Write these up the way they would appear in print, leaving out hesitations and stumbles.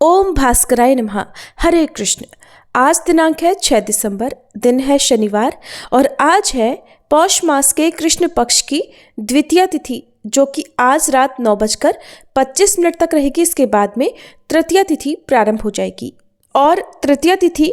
ओम भास्कराय नमः। हरे कृष्ण। आज दिनांक है 6 दिसंबर, दिन है शनिवार और आज है पौष मास के कृष्ण पक्ष की द्वितीया तिथि, जो कि आज रात 9:25 तक रहेगी। इसके बाद में तृतीया तिथि प्रारंभ हो जाएगी और तृतीया तिथि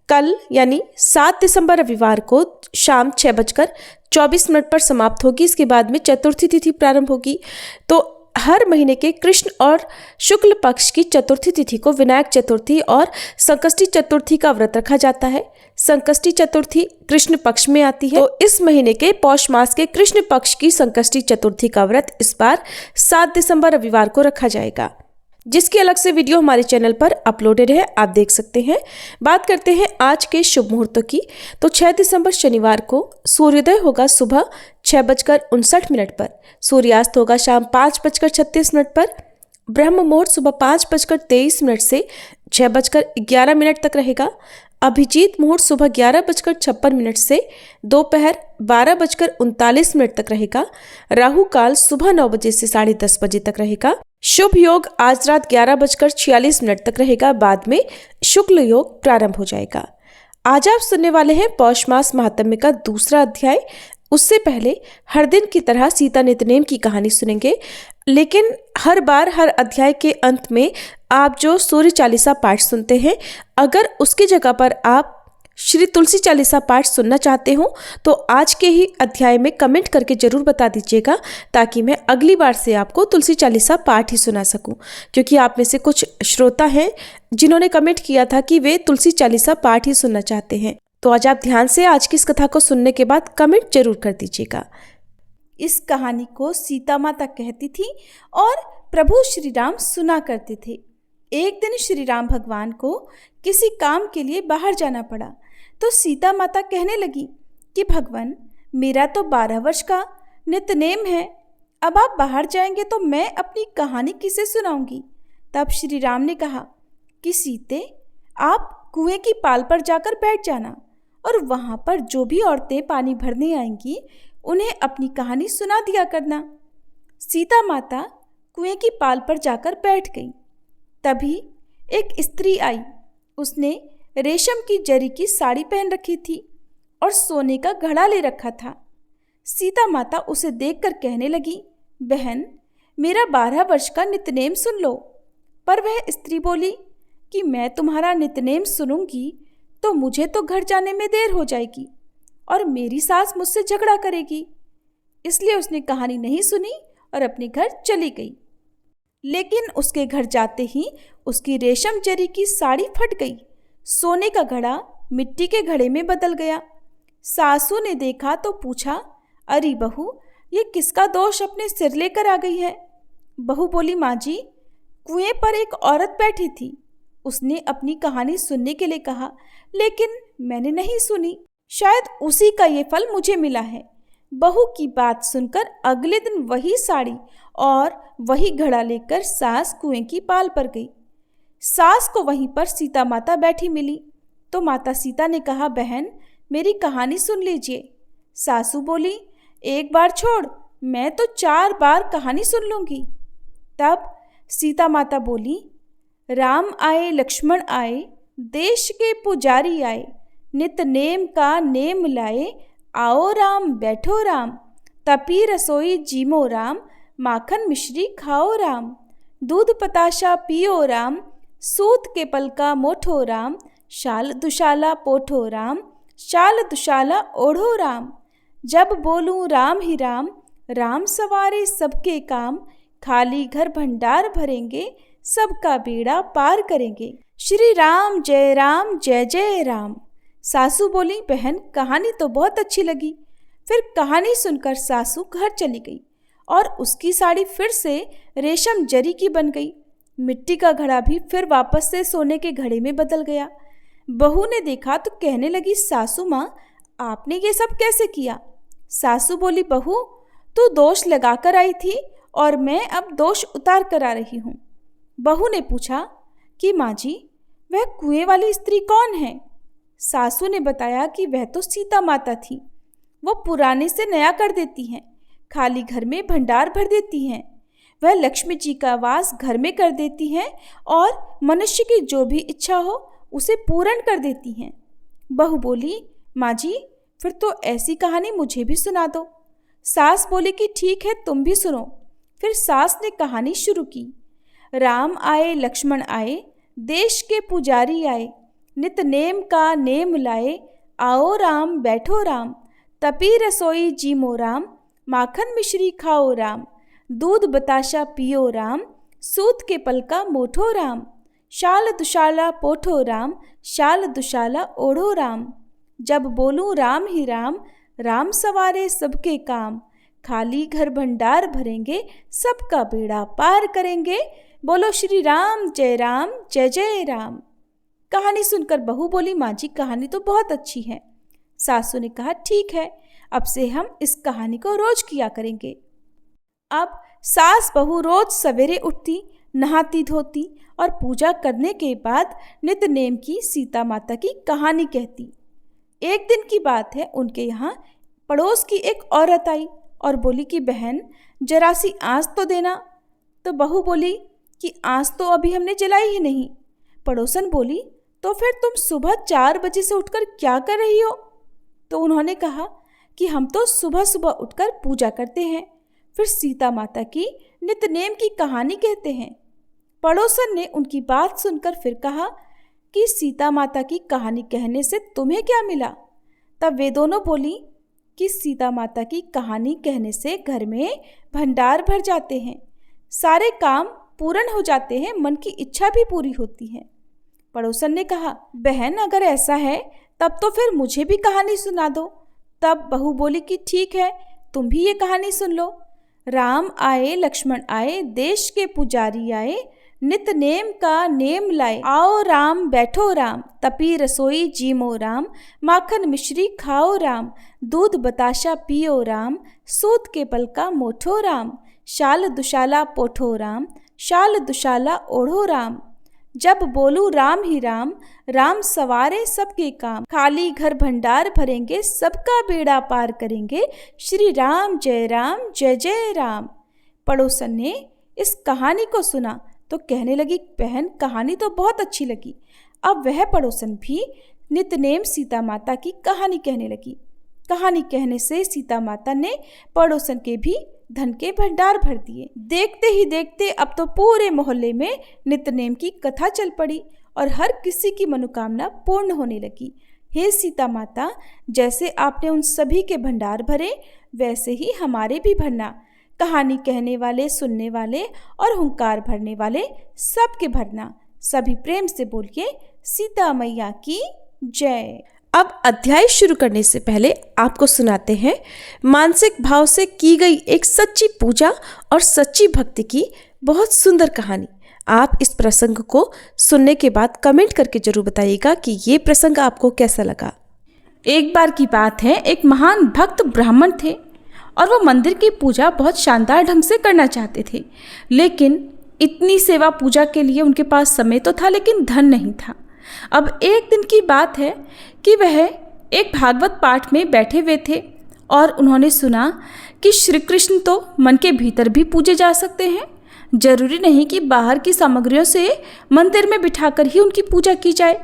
कल यानी 7 दिसंबर रविवार को शाम 6:24 पर समाप्त होगी। इसके बाद में चतुर्थी तिथि प्रारंभ होगी। तो हर महीने के कृष्ण और शुक्ल पक्ष की चतुर्थी तिथि को विनायक चतुर्थी और संकष्टी चतुर्थी का व्रत रखा जाता है। संकष्टी चतुर्थी कृष्ण पक्ष में आती है, तो इस महीने के पौष मास के कृष्ण पक्ष की संकष्टी चतुर्थी का व्रत इस बार 7 दिसंबर रविवार को रखा जाएगा, जिसकी अलग से वीडियो हमारे चैनल पर अपलोडेड है, आप देख सकते हैं। बात करते हैं आज के शुभ मुहूर्तों की। तो 6 दिसंबर शनिवार को सूर्योदय होगा सुबह 6:59 पर, सूर्यास्त होगा शाम 5:36 पर, ब्रह्म मुहूर्त सुबह 5:23 से 6:11 तक रहेगा। अभिजीत मुहूर्त सुबह 11:56 से दोपहर 12:39 तक रहेगा। राहु काल सुबह 9 बजे से 10:30 बजे तक रहेगा। शुभ योग आज रात 11:46 तक रहेगा, बाद में शुक्ल योग प्रारंभ हो जाएगा। आज आप सुनने वाले हैं पौष मास महात्म्य का दूसरा अध्याय। उससे पहले हर दिन की तरह सीता नितनेम की कहानी सुनेंगे, लेकिन हर बार हर अध्याय के अंत में आप जो सूर्य चालीसा पाठ सुनते हैं, अगर उसकी जगह पर आप श्री तुलसी चालीसा पाठ सुनना चाहते हो तो आज के ही अध्याय में कमेंट करके जरूर बता दीजिएगा, ताकि मैं अगली बार से आपको तुलसी चालीसा पाठ ही सुना सकूं। क्योंकि आप में से कुछ श्रोता हैं जिन्होंने कमेंट किया था कि वे तुलसी चालीसा पाठ ही सुनना चाहते हैं। तो आज आप ध्यान से आज की इस कथा को सुनने के बाद कमेंट जरूर कर दीजिएगा। इस कहानी को सीता माता कहती थी और प्रभु श्री राम सुना करते थे। एक दिन श्री राम भगवान को किसी काम के लिए बाहर जाना पड़ा, तो सीता माता कहने लगी कि भगवान, मेरा तो 12 वर्ष का नित्यनेम है, अब आप बाहर जाएंगे तो मैं अपनी कहानी किसे सुनाऊंगी। तब श्री राम ने कहा कि सीते, आप कुएं की पाल पर जाकर बैठ जाना और वहाँ पर जो भी औरतें पानी भरने आएंगी उन्हें अपनी कहानी सुना दिया करना। सीता माता कुएं की पाल पर जाकर बैठ गई। तभी एक स्त्री आई। उसने रेशम की जरी की साड़ी पहन रखी थी और सोने का घड़ा ले रखा था। सीता माता उसे देखकर कहने लगी, बहन, मेरा 12 वर्ष का नित्यनेम सुन लो। पर वह स्त्री बोली कि मैं तुम्हारा नित्यनेम सुनूंगी तो मुझे तो घर जाने में देर हो जाएगी और मेरी सास मुझसे झगड़ा करेगी। इसलिए उसने कहानी नहीं सुनी और अपने घर चली गई। लेकिन उसके घर जाते ही उसकी रेशम जरी की साड़ी फट गई। सोने का घड़ा मिट्टी के घड़े में बदल गया। सासू ने देखा तो पूछा, अरे बहू, ये किसका दोष अपने सिर लेकर आ गई है। बहू बोली, माँ जी, कुएं पर एक औरत बैठी थी, उसने अपनी कहानी सुनने के लिए कहा, लेकिन मैंने नहीं सुनी। शायद उसी का ये फल मुझे मिला है। बहू की बात सुनकर अगले दिन वही साड़ी और वही घड़ा लेकर सास कुएं की पाल पर गई। सास को वहीं पर सीता माता बैठी मिली, तो माता सीता ने कहा, बहन, मेरी कहानी सुन लीजिए। सासू बोली, एक बार छोड़, मैं तो 4 बार कहानी सुन लूँगी। तब सीता माता बोली, राम आए लक्ष्मण आए, देश के पुजारी आए, नित नेम का नेम लाए, आओ राम बैठो राम, तपी रसोई जीमो राम, माखन मिश्री खाओ राम, दूध पताशा पियो राम, सूत के पल का मोठो राम, शाल दुशाला पोठो राम, शाल दुशाला ओढ़ो राम, जब बोलूं राम ही राम, राम सवारे सबके काम, खाली घर भंडार भरेंगे, सबका बेड़ा पार करेंगे, श्री राम जय जय राम। सासू बोली, बहन, कहानी तो बहुत अच्छी लगी। फिर कहानी सुनकर सासू घर चली गई और उसकी साड़ी फिर से रेशम जरी की बन गई। मिट्टी का घड़ा भी फिर वापस से सोने के घड़े में बदल गया। बहू ने देखा तो कहने लगी, सासू माँ, आपने ये सब कैसे किया। सासू बोली, बहू, तू दोष लगा कर आई थी और मैं अब दोष उतार कर आ रही हूँ। बहू ने पूछा कि माँ जी, वह कुएं वाली स्त्री कौन है। सासू ने बताया कि वह तो सीता माता थी। वो पुराने से नया कर देती हैं, खाली घर में भंडार भर देती हैं। वह लक्ष्मी जी का वास घर में कर देती हैं और मनुष्य की जो भी इच्छा हो उसे पूर्ण कर देती हैं। बहू बोली, माँ जी फिर तो ऐसी कहानी मुझे भी सुना दो। सास बोली कि ठीक है, तुम भी सुनो। फिर सास ने कहानी शुरू की। राम आए लक्ष्मण आए, देश के पुजारी आए, नित नेम का नेम लाए, आओ राम बैठो राम, तपी रसोई जीमो राम, माखन मिश्री खाओ राम, दूध बताशा पियो राम, सूत के पलका मोठो राम, शाल दुशाला पोठो राम, शाल दुशाला ओढ़ो राम। जब बोलूं राम ही राम, राम सवारे सबके काम, खाली घर भंडार भरेंगे, सबका बेड़ा पार करेंगे, बोलो श्री राम जय जय राम। कहानी सुनकर बहू बोली, माँ जी कहानी तो बहुत अच्छी है। सासू ने कहा, ठीक है, अब से हम इस कहानी को रोज किया करेंगे। अब सास बहू रोज सवेरे उठती, नहाती धोती और पूजा करने के बाद नित नेम की सीता माता की कहानी कहती। एक दिन की बात है, उनके यहाँ पड़ोस की एक औरत आई और बोली कि बहन जरा सी आँच तो देना। तो बहू बोली कि आँच तो अभी हमने जलाई ही नहीं। पड़ोसन बोली, तो फिर तुम सुबह 4 बजे से उठकर क्या कर रही हो? तो उन्होंने कहा कि हम तो सुबह सुबह उठकर पूजा करते हैं, फिर सीता माता की नित्यनेम की कहानी कहते हैं। पड़ोसन ने उनकी बात सुनकर फिर कहा कि सीता माता की कहानी कहने से तुम्हें क्या मिला? तब वे दोनों बोली कि सीता माता की कहानी कहने से घर में भंडार भर जाते हैं, सारे काम पूर्ण हो जाते हैं, मन की इच्छा भी पूरी होती है। पड़ोसन ने कहा, बहन अगर ऐसा है तब तो फिर मुझे भी कहानी सुना दो। तब बहू बोली कि ठीक है, तुम भी ये कहानी सुन लो। राम आए लक्ष्मण आए, देश के पुजारी आए, नित नेम का नेम लाए, आओ राम बैठो राम, तपी रसोई जीमो राम, माखन मिश्री खाओ राम, दूध बताशा पियो राम, सूत के पलका मोठो राम, शाल दुशाला पोठो राम, शाल दुशाला ओढ़ो राम। जब बोलूं राम ही राम, राम सवारे सबके काम, खाली घर भंडार भरेंगे, सबका बेड़ा पार करेंगे, श्री राम जय जय राम। पड़ोसन ने इस कहानी को सुना तो कहने लगी, बहन कहानी तो बहुत अच्छी लगी। अब वह पड़ोसन भी नित्यनेम सीता माता की कहानी कहने लगी। कहानी कहने से सीता माता ने पड़ोसन के भी धन के भंडार भर दिए। देखते ही देखते अब तो पूरे मोहल्ले में नित्यनेम की कथा चल पड़ी और हर किसी की मनोकामना पूर्ण होने लगी। हे सीता माता, जैसे आपने उन सभी के भंडार भरे, वैसे ही हमारे भी भरना। कहानी कहने वाले, सुनने वाले और हुंकार भरने वाले सबके भरना। सभी प्रेम से बोलिए, सीता मैया की जय। अब अध्याय शुरू करने से पहले आपको सुनाते हैं मानसिक भाव से की गई एक सच्ची पूजा और सच्ची भक्ति की बहुत सुंदर कहानी। आप इस प्रसंग को सुनने के बाद कमेंट करके जरूर बताइएगा कि ये प्रसंग आपको कैसा लगा। एक बार की बात है, एक महान भक्त ब्राह्मण थे और वो मंदिर की पूजा बहुत शानदार ढंग से करना चाहते थे, लेकिन इतनी सेवा पूजा के लिए उनके पास समय तो था लेकिन धन नहीं था। अब एक दिन की बात है कि वह एक भागवत पाठ में बैठे हुए थे और उन्होंने सुना कि श्री कृष्ण तो मन के भीतर भी पूजे जा सकते हैं, जरूरी नहीं कि बाहर की सामग्रियों से मंदिर में बिठाकर ही उनकी पूजा की जाए।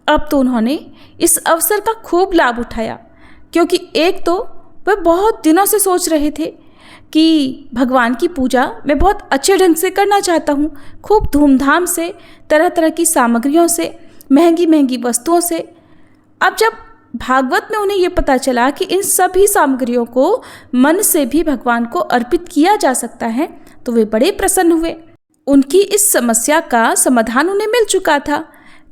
अब तो उन्होंने इस अवसर का खूब लाभ उठाया, क्योंकि एक तो वह बहुत दिनों से सोच रहे थे कि भगवान की पूजा मैं बहुत अच्छे ढंग से करना चाहता हूँ, खूब धूमधाम से, तरह तरह की सामग्रियों से, महंगी महंगी वस्तुओं से। अब जब भागवत में उन्हें ये पता चला कि इन सभी सामग्रियों को मन से भी भगवान को अर्पित किया जा सकता है, तो वे बड़े प्रसन्न हुए। उनकी इस समस्या का समाधान उन्हें मिल चुका था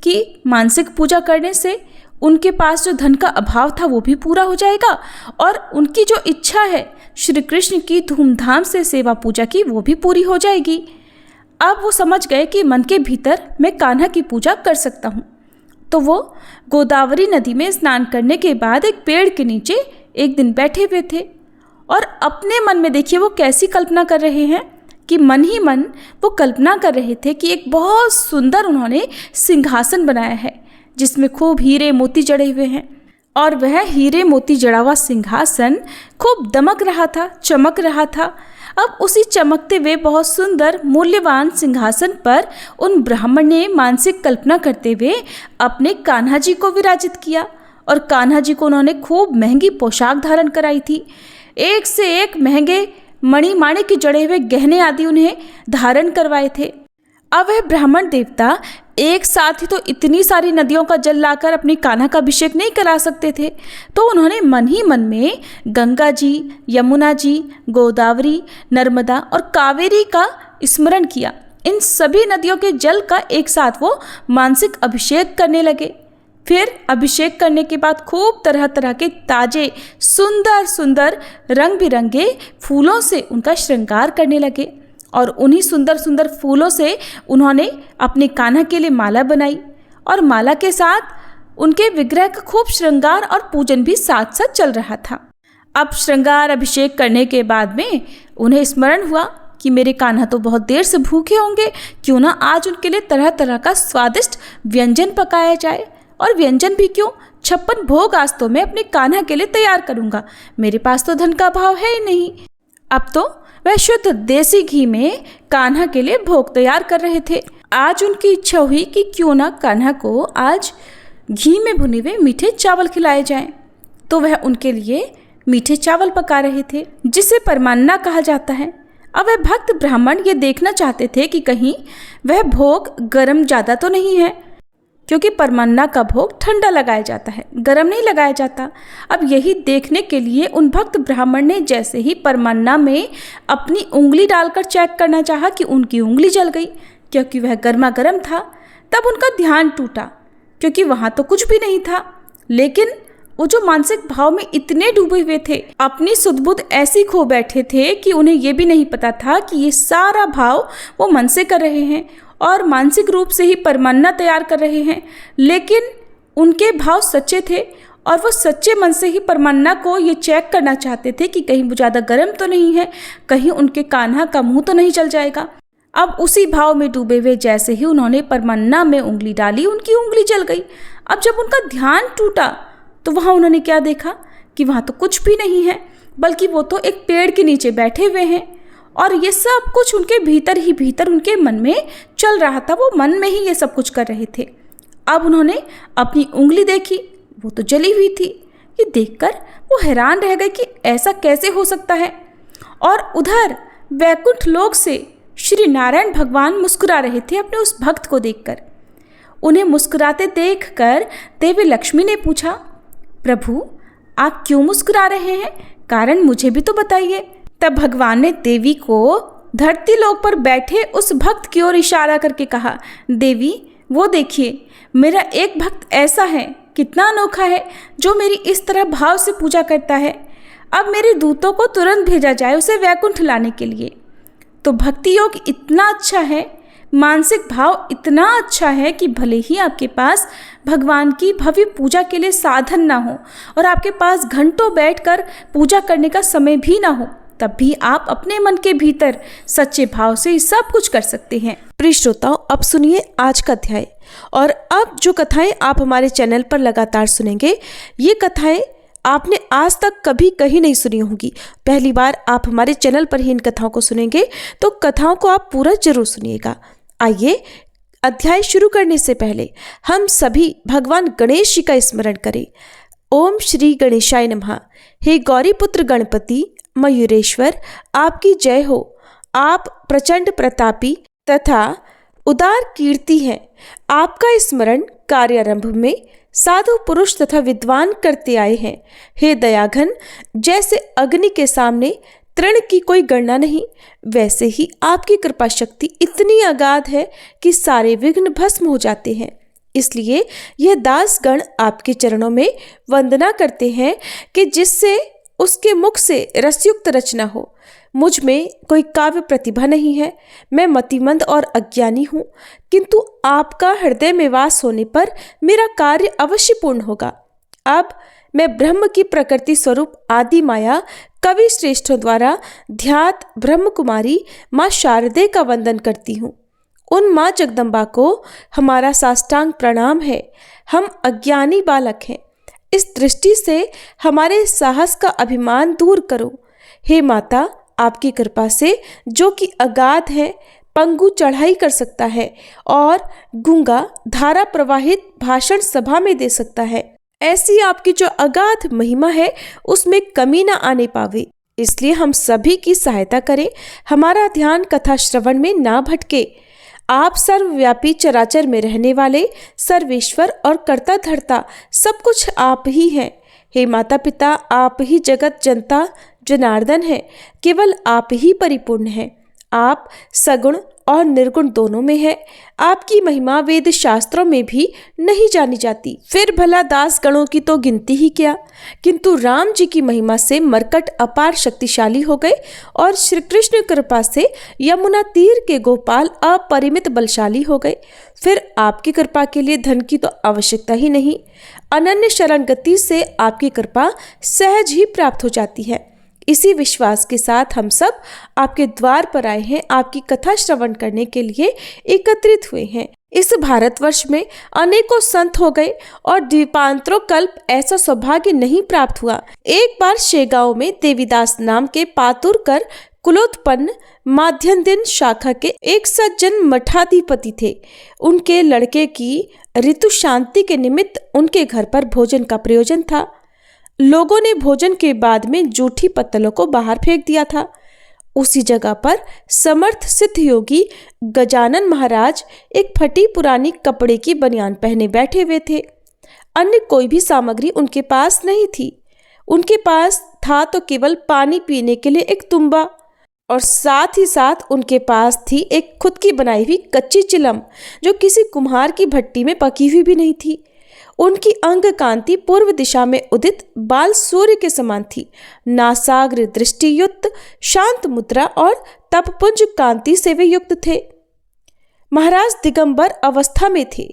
कि मानसिक पूजा करने से उनके पास जो धन का अभाव था वो भी पूरा हो जाएगा और उनकी जो इच्छा है श्री कृष्ण की धूमधाम से सेवा पूजा की, वो भी पूरी हो जाएगी। अब वो समझ गए कि मन के भीतर मैं कान्हा की पूजा कर सकता हूँ। तो वो गोदावरी नदी में स्नान करने के बाद एक पेड़ के नीचे एक दिन बैठे हुए थे और अपने मन में देखिए वो कैसी कल्पना कर रहे हैं कि मन ही मन वो कल्पना कर रहे थे कि एक बहुत सुंदर उन्होंने सिंहासन बनाया है जिसमें खूब हीरे मोती जड़े हुए हैं और वह हीरे मोती जड़ा हुआ सिंहासन खूब दमक रहा था, चमक रहा था। अब उसी चमकते हुए बहुत सुंदर मूल्यवान सिंहासन पर उन ब्राह्मण ने मानसिक कल्पना करते हुए अपने कान्हा जी को विराजित किया और कान्हा जी को उन्होंने खूब महंगी पोशाक धारण कराई थी। एक से एक महंगे मणि माणिक के जड़े हुए गहने आदि उन्हें धारण करवाए थे। अब वह ब्राह्मण देवता एक साथ ही तो इतनी सारी नदियों का जल लाकर अपनी कान्हा का अभिषेक नहीं करा सकते थे, तो उन्होंने मन ही मन में गंगा जी, यमुना जी, गोदावरी, नर्मदा और कावेरी का स्मरण किया। इन सभी नदियों के जल का एक साथ वो मानसिक अभिषेक करने लगे। फिर अभिषेक करने के बाद खूब तरह तरह के ताजे सुंदर सुंदर रंग बिरंगे फूलों से उनका श्रृंगार करने लगे और उन्हीं सुंदर सुंदर फूलों से उन्होंने अपने कान्हा के लिए माला बनाई और माला के साथ उनके विग्रह का खूब श्रृंगार और पूजन भी साथ साथ चल रहा था। अब श्रृंगार अभिषेक करने के बाद में उन्हें स्मरण हुआ कि मेरे कान्हा तो बहुत देर से भूखे होंगे, क्यों ना आज उनके लिए तरह तरह का स्वादिष्ट व्यंजन पकाया जाए। और व्यंजन भी क्यों, 56 भोग आज तो मैं अपने कान्हा के लिए तैयार करूँगा, मेरे पास तो धन का अभाव है ही नहीं। अब तो वह शुद्ध देसी घी में कान्हा के लिए भोग तैयार कर रहे थे। आज उनकी इच्छा हुई कि क्यों ना कान्हा को आज घी में भुने हुए मीठे चावल खिलाए जाएं। तो वह उनके लिए मीठे चावल पका रहे थे, जिसे परमान्ना कहा जाता है। अब वह भक्त ब्राह्मण ये देखना चाहते थे कि कहीं वह भोग गर्म ज़्यादा तो नहीं है, क्योंकि परमान्ना का भोग ठंडा लगाया जाता है, गर्म नहीं लगाया जाता। अब यही देखने के लिए उन भक्त ब्राह्मण ने जैसे ही परमान्ना में अपनी उंगली डालकर चेक करना चाहा कि उनकी उंगली जल गई, क्योंकि वह गर्मा गर्म था। तब उनका ध्यान टूटा, क्योंकि वहाँ तो कुछ भी नहीं था, लेकिन वो जो मानसिक भाव में इतने डूबे हुए थे, अपनी सुध-बुध ऐसी खो बैठे थे कि उन्हें ये भी नहीं पता था कि ये सारा भाव वो मन से कर रहे हैं और मानसिक रूप से ही परमान्ना तैयार कर रहे हैं। लेकिन उनके भाव सच्चे थे और वो सच्चे मन से ही परमान्ना को ये चेक करना चाहते थे कि कहीं वो ज़्यादा गर्म तो नहीं है, कहीं उनके कान्हा का मुंह तो नहीं जल जाएगा। अब उसी भाव में डूबे हुए जैसे ही उन्होंने परमान्ना में उंगली डाली, उनकी उंगली जल गई। अब जब उनका ध्यान टूटा तो वहाँ उन्होंने क्या देखा कि वहाँ तो कुछ भी नहीं है, बल्कि वो तो एक पेड़ के नीचे बैठे हुए हैं और ये सब कुछ उनके भीतर ही भीतर उनके मन में चल रहा था। वो मन में ही ये सब कुछ कर रहे थे। अब उन्होंने अपनी उंगली देखी, वो तो जली हुई थी। ये देखकर वो हैरान रह गए कि ऐसा कैसे हो सकता है। और उधर वैकुंठ लोक से श्री नारायण भगवान मुस्कुरा रहे थे अपने उस भक्त को देखकर। उन्हें मुस्कुराते देखकर देवी लक्ष्मी ने पूछा, प्रभु आप क्यों मुस्कुरा रहे हैं, कारण मुझे भी तो बताइए। तब भगवान ने देवी को धरती लोक पर बैठे उस भक्त की ओर इशारा करके कहा, देवी वो देखिए, मेरा एक भक्त ऐसा है, कितना अनोखा है, जो मेरी इस तरह भाव से पूजा करता है। अब मेरे दूतों को तुरंत भेजा जाए उसे वैकुंठ लाने के लिए। तो भक्ति योग इतना अच्छा है, मानसिक भाव इतना अच्छा है कि भले ही आपके पास भगवान की भव्य पूजा के लिए साधन ना हो और आपके पास घंटों बैठकर पूजा करने का समय भी ना हो, तब भी आप अपने मन के भीतर सच्चे भाव से सब कुछ कर सकते हैं। प्रिय श्रोताओं, अब सुनिए आज का अध्याय। और अब जो कथाएं आप हमारे चैनल पर लगातार सुनेंगे, ये कथाएं आपने आज तक कभी कहीं नहीं सुनी होंगी। पहली बार आप हमारे चैनल पर ही इन कथाओं को सुनेंगे, तो कथाओं को आप पूरा जरूर सुनिएगा। आइए अध्याय शुरू करने से पहले हम सभी भगवान गणेश जी का स्मरण करें। ओम श्री गणेशाय नमः। हे गौरी पुत्र गणपति मयूरेश्वर, आपकी जय हो। आप प्रचंड प्रतापी तथा उदार कीर्ति हैं। आपका स्मरण कार्यारंभ में साधु पुरुष तथा विद्वान करते आए हैं। हे दयाघन, जैसे अग्नि के सामने तृण की कोई गणना नहीं, वैसे ही आपकी कृपा शक्ति इतनी अगाध है कि सारे विघ्न भस्म हो जाते हैं। इसलिए यह दासगण आपके चरणों में वंदना करते हैं कि जिससे उसके मुख से रसयुक्त रचना हो। मुझ में कोई काव्य प्रतिभा नहीं है, मैं मतिमंद और अज्ञानी हूँ, किंतु आपका हृदय में वास होने पर मेरा कार्य अवश्य पूर्ण होगा। अब मैं ब्रह्म की प्रकृति स्वरूप आदि माया कवि श्रेष्ठों द्वारा ध्यात ब्रह्म कुमारी माँ शारदे का वंदन करती हूँ। उन माँ जगदम्बा को हमारा साष्टांग प्रणाम है। हम अज्ञानी बालक हैं, इस दृष्टि से हमारे साहस का अभिमान दूर करो। हे माता, आपकी कृपा से जो कि अगाध है, पंगु चढ़ाई कर सकता है और गूंगा धारा प्रवाहित भाषण सभा में दे सकता है। ऐसी आपकी जो अगाध महिमा है उसमें कमी न आने पावे, इसलिए हम सभी की सहायता करें। हमारा ध्यान कथा श्रवण में ना भटके। आप सर्वव्यापी चराचर में रहने वाले सर्वेश्वर और कर्ता धर्ता सब कुछ आप ही हैं। हे माता पिता, आप ही जगत जनता जनार्दन है, केवल आप ही परिपूर्ण हैं। आप सगुण और निर्गुण दोनों में है। आपकी महिमा वेद शास्त्रों में भी नहीं जानी जाती। फिर भला दास गणों की तो गिनती ही क्या, किंतु राम जी की महिमा से मरकट अपार शक्तिशाली हो गए और श्री कृष्ण कृपा से यमुना तीर के गोपाल अपरिमित बलशाली हो गए। फिर आपकी कृपा के लिए धन की तो आवश्यकता ही नहीं। अनन्य शरण गति से आपकी कृपा सहज ही प्राप्त हो जाती है। इसी विश्वास के साथ हम सब आपके द्वार पर आए हैं, आपकी कथा श्रवण करने के लिए एकत्रित हुए हैं। इस भारतवर्ष में अनेकों संत हो गए और द्वीपांतरों कल्प ऐसा सौभाग्य नहीं प्राप्त हुआ। एक बार शेगांव में देवीदास नाम के पातुरकर कुलोत्पन्न माध्यम दिन शाखा के एक सज्जन मठाधिपति थे। उनके लड़के की ऋतु शांति के निमित्त उनके घर पर भोजन का प्रयोजन था। लोगों ने भोजन के बाद में जूठी पत्तलों को बाहर फेंक दिया था। उसी जगह पर समर्थ सिद्ध योगी गजानन महाराज एक फटी पुरानी कपड़े की बनियान पहने बैठे हुए थे। अन्य कोई भी सामग्री उनके पास नहीं थी। उनके पास था तो केवल पानी पीने के लिए एक तुम्बा, और साथ ही साथ उनके पास थी एक खुद की बनाई हुई कच्ची चिलम, जो किसी कुम्हार की भट्टी में पकी हुई भी नहीं थी। उनकी अंग कांति पूर्व दिशा में उदित बाल सूर्य के समान थी। नासाग्र दृष्टियुक्त शांत मुद्रा और तपपुंज कांति से वे युक्त थे। महाराज दिगंबर अवस्था में थे,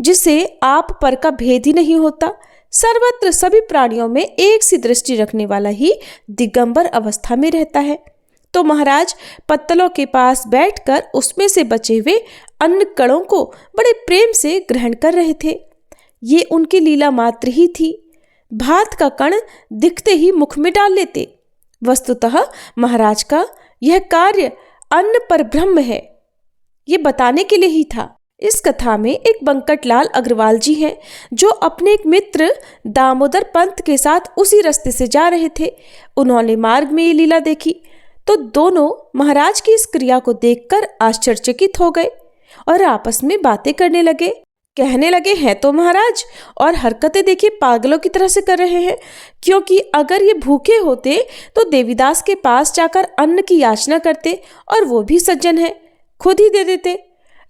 जिसे आप पर का भेद ही नहीं होता। सर्वत्र सभी प्राणियों में एक सी दृष्टि रखने वाला ही दिगंबर अवस्था में रहता है। तो महाराज पत्तलों के पास बैठकर उसमें से बचे हुए अन्न कणों को बड़े प्रेम से ग्रहण कर रहे थे। ये उनकी लीला मात्र ही थी। भात का कण दिखते ही मुख में डाल लेते। वस्तुतः महाराज का यह कार्य अन्न पर ब्रह्म है, ये बताने के लिए ही था। इस कथा में एक बंकटलाल अग्रवाल जी हैं, जो अपने एक मित्र दामोदर पंत के साथ उसी रास्ते से जा रहे थे। उन्होंने मार्ग में ये लीला देखी तो दोनों महाराज की इस क्रिया को देखकर आश्चर्यचकित हो गए और आपस में बातें करने लगे। कहने लगे, हैं तो महाराज, और हरकतें देखिए पागलों की तरह से कर रहे हैं, क्योंकि अगर ये भूखे होते तो देवीदास के पास जाकर अन्न की याचना करते और वो भी सज्जन है, खुद ही दे देते।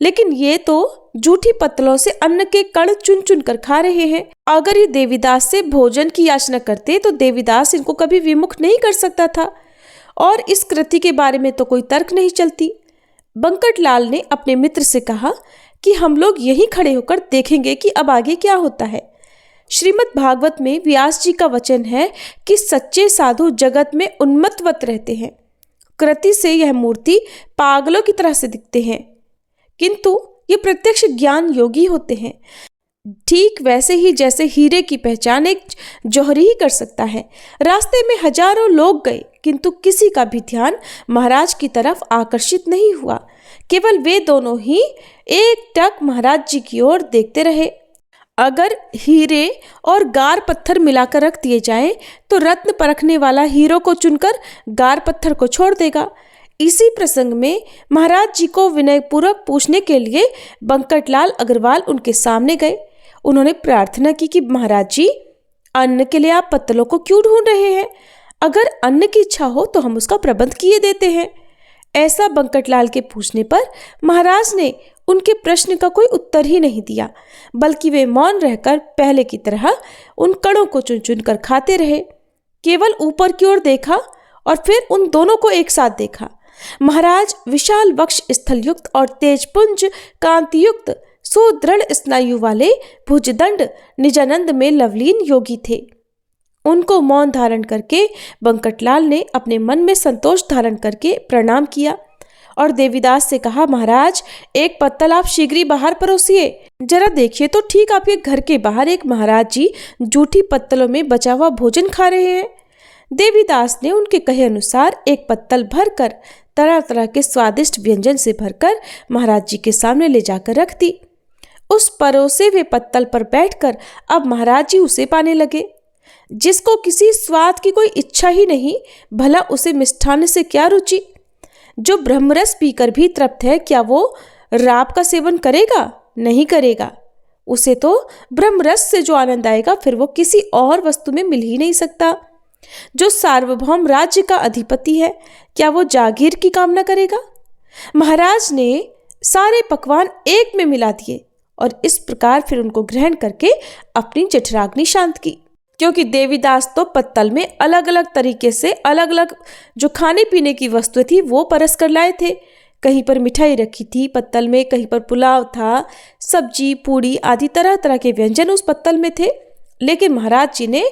लेकिन ये तो जूठी पत्तलों से अन्न के कण चुन चुन कर खा रहे हैं। अगर ये देवीदास से भोजन की याचना करते तो देवीदास इनको कभी विमुख नहीं कर सकता था, और इस कृति के बारे में तो कोई तर्क नहीं चलती। बंकटलाल ने अपने मित्र से कहा कि हम लोग यहीं खड़े होकर देखेंगे कि अब आगे क्या होता है। श्रीमद् भागवत में व्यास जी का वचन है कि सच्चे साधु जगत में उन्मत्तवत रहते हैं। कृति से यह मूर्ति पागलों की तरह से दिखते हैं, किंतु ये प्रत्यक्ष ज्ञान योगी होते हैं। ठीक वैसे ही जैसे हीरे की पहचान एक जौहरी ही कर सकता है। रास्ते में हजारों लोग गए, किंतु किसी का भी ध्यान महाराज की तरफ आकर्षित नहीं हुआ। केवल वे दोनों ही एकटक महाराज जी की ओर देखते रहे। अगर हीरे और गार पत्थर मिलाकर रख दिए जाएं, तो रत्न परखने वाला हीरो को चुनकर गार पत्थर को छोड़ देगा। इसी प्रसंग में महाराज जी को विनयपूर्वक पूछने के लिए बंकटलाल अग्रवाल उनके सामने गए। उन्होंने प्रार्थना की कि महाराज जी, अन्न के लिए आप पत्तलों को क्यों ढूंढ रहे हैं? अगर अन्न की इच्छा हो तो हम उसका प्रबंध किए देते हैं। ऐसा बंकटलाल के पूछने पर महाराज ने उनके प्रश्न का कोई उत्तर ही नहीं दिया, बल्कि वे मौन रहकर पहले की तरह उन कणों को चुन चुन कर खाते रहे। केवल ऊपर की ओर देखा और फिर उन दोनों को एक साथ देखा। महाराज विशाल वक्ष स्थलयुक्त और तेजपुंज कांतियुक्त सुदृढ़ स्नायु वाले भुजदंड निजानंद में लवलीन योगी थे। उनको मौन धारण करके बंकटलाल ने अपने मन में संतोष धारण करके प्रणाम किया और देवीदास से कहा, महाराज एक पत्तल आप शीघ्र ही बाहर परोसिए। जरा देखिए तो ठीक आपके घर के बाहर एक महाराज जी जूठी पत्तलों में बचा हुआ भोजन खा रहे हैं। देवीदास ने उनके कहे अनुसार एक पत्तल भरकर तरह तरह के स्वादिष्ट व्यंजन से भरकर महाराज जी के सामने ले जाकर रख दी। उस परोसे हुए पत्तल पर बैठकर अब महाराज जी उसे पाने लगे। जिसको किसी स्वाद की कोई इच्छा ही नहीं, भला उसे मिष्ठान्न से क्या रुचि। जो ब्रह्मरस पीकर भी तृप्त है, क्या वो राब का सेवन करेगा? नहीं करेगा। उसे तो ब्रह्मरस से जो आनंद आएगा फिर वो किसी और वस्तु में मिल ही नहीं सकता। जो सार्वभौम राज्य का अधिपति है, क्या वो जागीर की कामना करेगा? महाराज ने सारे पकवान एक में मिला दिए और इस प्रकार फिर उनको ग्रहण करके अपनी जठराग्नि शांत की। क्योंकि देवीदास तो पत्तल में अलग अलग तरीके से अलग अलग जो खाने पीने की वस्तु थी वो परस कर लाए थे। कहीं पर मिठाई रखी थी पत्तल में, कहीं पर पुलाव था, सब्जी, पूड़ी आदि तरह तरह के व्यंजन उस पत्तल में थे। लेकिन महाराज जी ने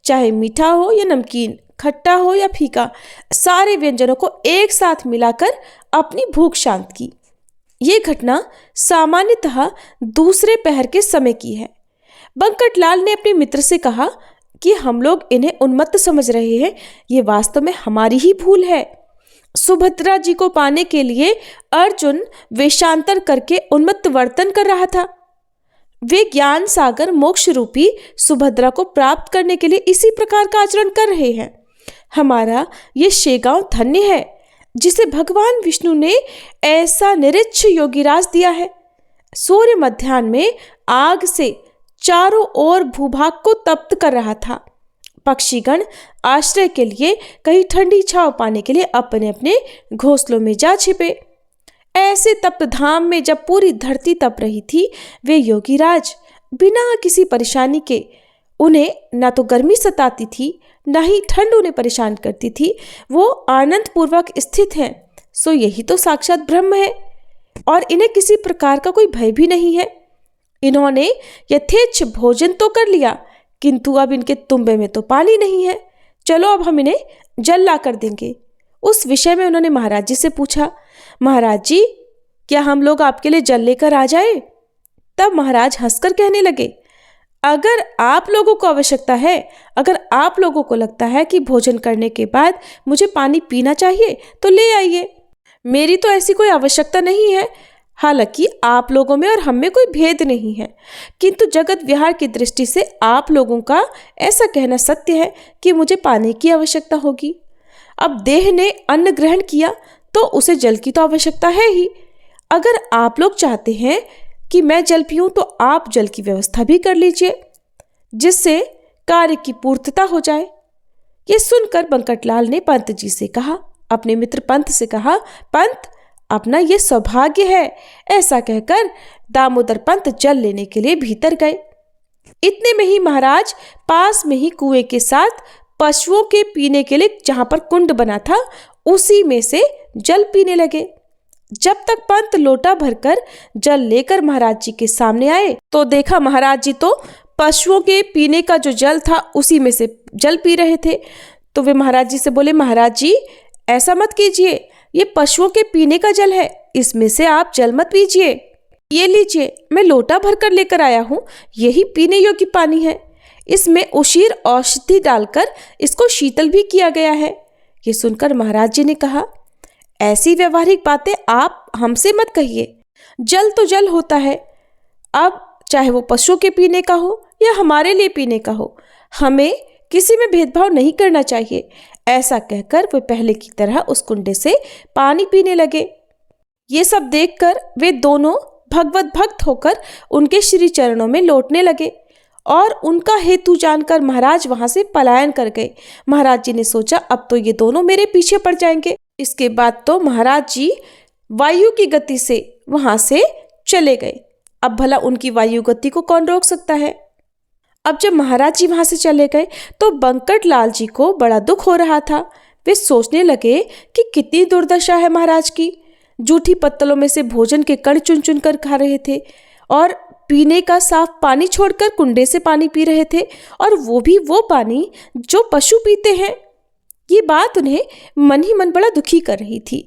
चाहे मीठा हो या नमकीन, खट्टा हो या फीका, सारे व्यंजनों को एक साथ मिलाकर अपनी भूख शांत की। ये घटना सामान्यतः दूसरे पहर के समय की है। बंकटलाल ने अपने मित्र से कहा कि हम लोग इन्हें उन्मत्त समझ रहे हैं, ये वास्तव में हमारी ही भूल है। सुभद्रा जी को पाने के लिए अर्जुन वेशांतर करके उन्मत्त वर्तन कर रहा था। वे ज्ञान सागर मोक्ष रूपी सुभद्रा को प्राप्त करने के लिए इसी प्रकार का आचरण कर रहे हैं। हमारा ये शेगांव धन्य है जिसे भगवान विष्णु ने ऐसा निरीच्छ योगीराज दिया है। सूर्य मध्याह्न में आग से चारों ओर भूभाग को तप्त कर रहा था। पक्षीगण आश्रय के लिए कहीं ठंडी छांव पाने के लिए अपने अपने घोंसलों में जा छिपे। ऐसे तप्त धाम में जब पूरी धरती तप रही थी, वे योगीराज बिना किसी परेशानी के, उन्हें न तो गर्मी सताती थी न ही ठंड उन्हें परेशान करती थी, वो आनंद पूर्वक स्थित हैं। सो यही तो साक्षात ब्रह्म है और इन्हें किसी प्रकार का कोई भय भी नहीं है। इन्होंने यथेच्छ भोजन तो कर लिया, किंतु अब इनके तुम्बे में तो पानी नहीं है। चलो अब हम इन्हें जल ला कर देंगे। उस विषय में उन्होंने महाराज जी से पूछा, महाराज जी क्या हम लोग आपके लिए जल लेकर आ जाए? तब महाराज हंसकर कहने लगे, अगर आप लोगों को आवश्यकता है, अगर आप लोगों को लगता है कि भोजन करने के बाद मुझे पानी पीना चाहिए तो ले आइए। मेरी तो ऐसी कोई आवश्यकता नहीं है। हालांकि आप लोगों में और हम में कोई भेद नहीं है, किंतु जगत विहार की दृष्टि से आप लोगों का ऐसा कहना सत्य है कि मुझे पानी की आवश्यकता होगी। अब देह ने अन्न ग्रहण किया तो उसे जल की तो आवश्यकता है ही। अगर आप लोग चाहते हैं कि मैं जल पीऊं तो आप जल की व्यवस्था भी कर लीजिए, जिससे कार्य की पूर्तता हो जाए। ये सुनकर बंकटलाल ने पंत जी से कहा, अपने मित्र पंत से कहा, पंत अपना ये सौभाग्य है। ऐसा कहकर दामोदर पंत जल लेने के लिए भीतर गए। इतने में ही महाराज पास में ही कुएं के साथ पशुओं के पीने के लिए जहां पर कुंड बना था उसी में से जल पीने लगे। जब तक पंत लोटा भरकर जल लेकर महाराज जी के सामने आए तो देखा महाराज जी तो पशुओं के पीने का जो जल था उसी में से जल पी रहे थे। तो वे महाराज जी से बोले, महाराज जी ऐसा मत कीजिए, ये पशुओं के पीने का जल है, इसमें से आप जल मत पीजिए। ये लीजिए, मैं लोटा भरकर लेकर आया हूँ, यही पीने योग्य पानी है। इसमें उशीर औषधि डालकर इसको शीतल भी किया गया है। ये सुनकर महाराज जी ने कहा, ऐसी व्यवहारिक बातें आप हमसे मत कहिए। जल तो जल होता है, अब चाहे वो पशुओं के पीने का हो या हमारे लिए पीने का हो, हमें किसी में भेदभाव नहीं करना चाहिए। ऐसा कहकर वे पहले की तरह उस कुंडे से पानी पीने लगे। ये सब देखकर वे दोनों भगवत भक्त होकर उनके श्री चरणों में लौटने लगे और उनका हेतु जानकर महाराज वहां से पलायन कर गए। महाराज जी ने सोचा, अब तो ये दोनों मेरे पीछे पड़ जाएंगे। इसके बाद तो महाराज जी वायु की गति से वहां से चले गए। अब भला उनकी वायु गति को कौन रोक सकता है। अब जब महाराज जी वहां से चले गए तो बंकटलाल जी को बड़ा दुख हो रहा था। वे सोचने लगे कि कितनी दुर्दशा है महाराज की। जूठी पत्तलों में से भोजन के कण चुन चुन कर खा रहे थे और पीने का साफ पानी छोड़कर कुंडे से पानी पी रहे थे, और वो भी वो पानी जो पशु पीते हैं। ये बात उन्हें मन ही मन बड़ा दुखी कर रही थी।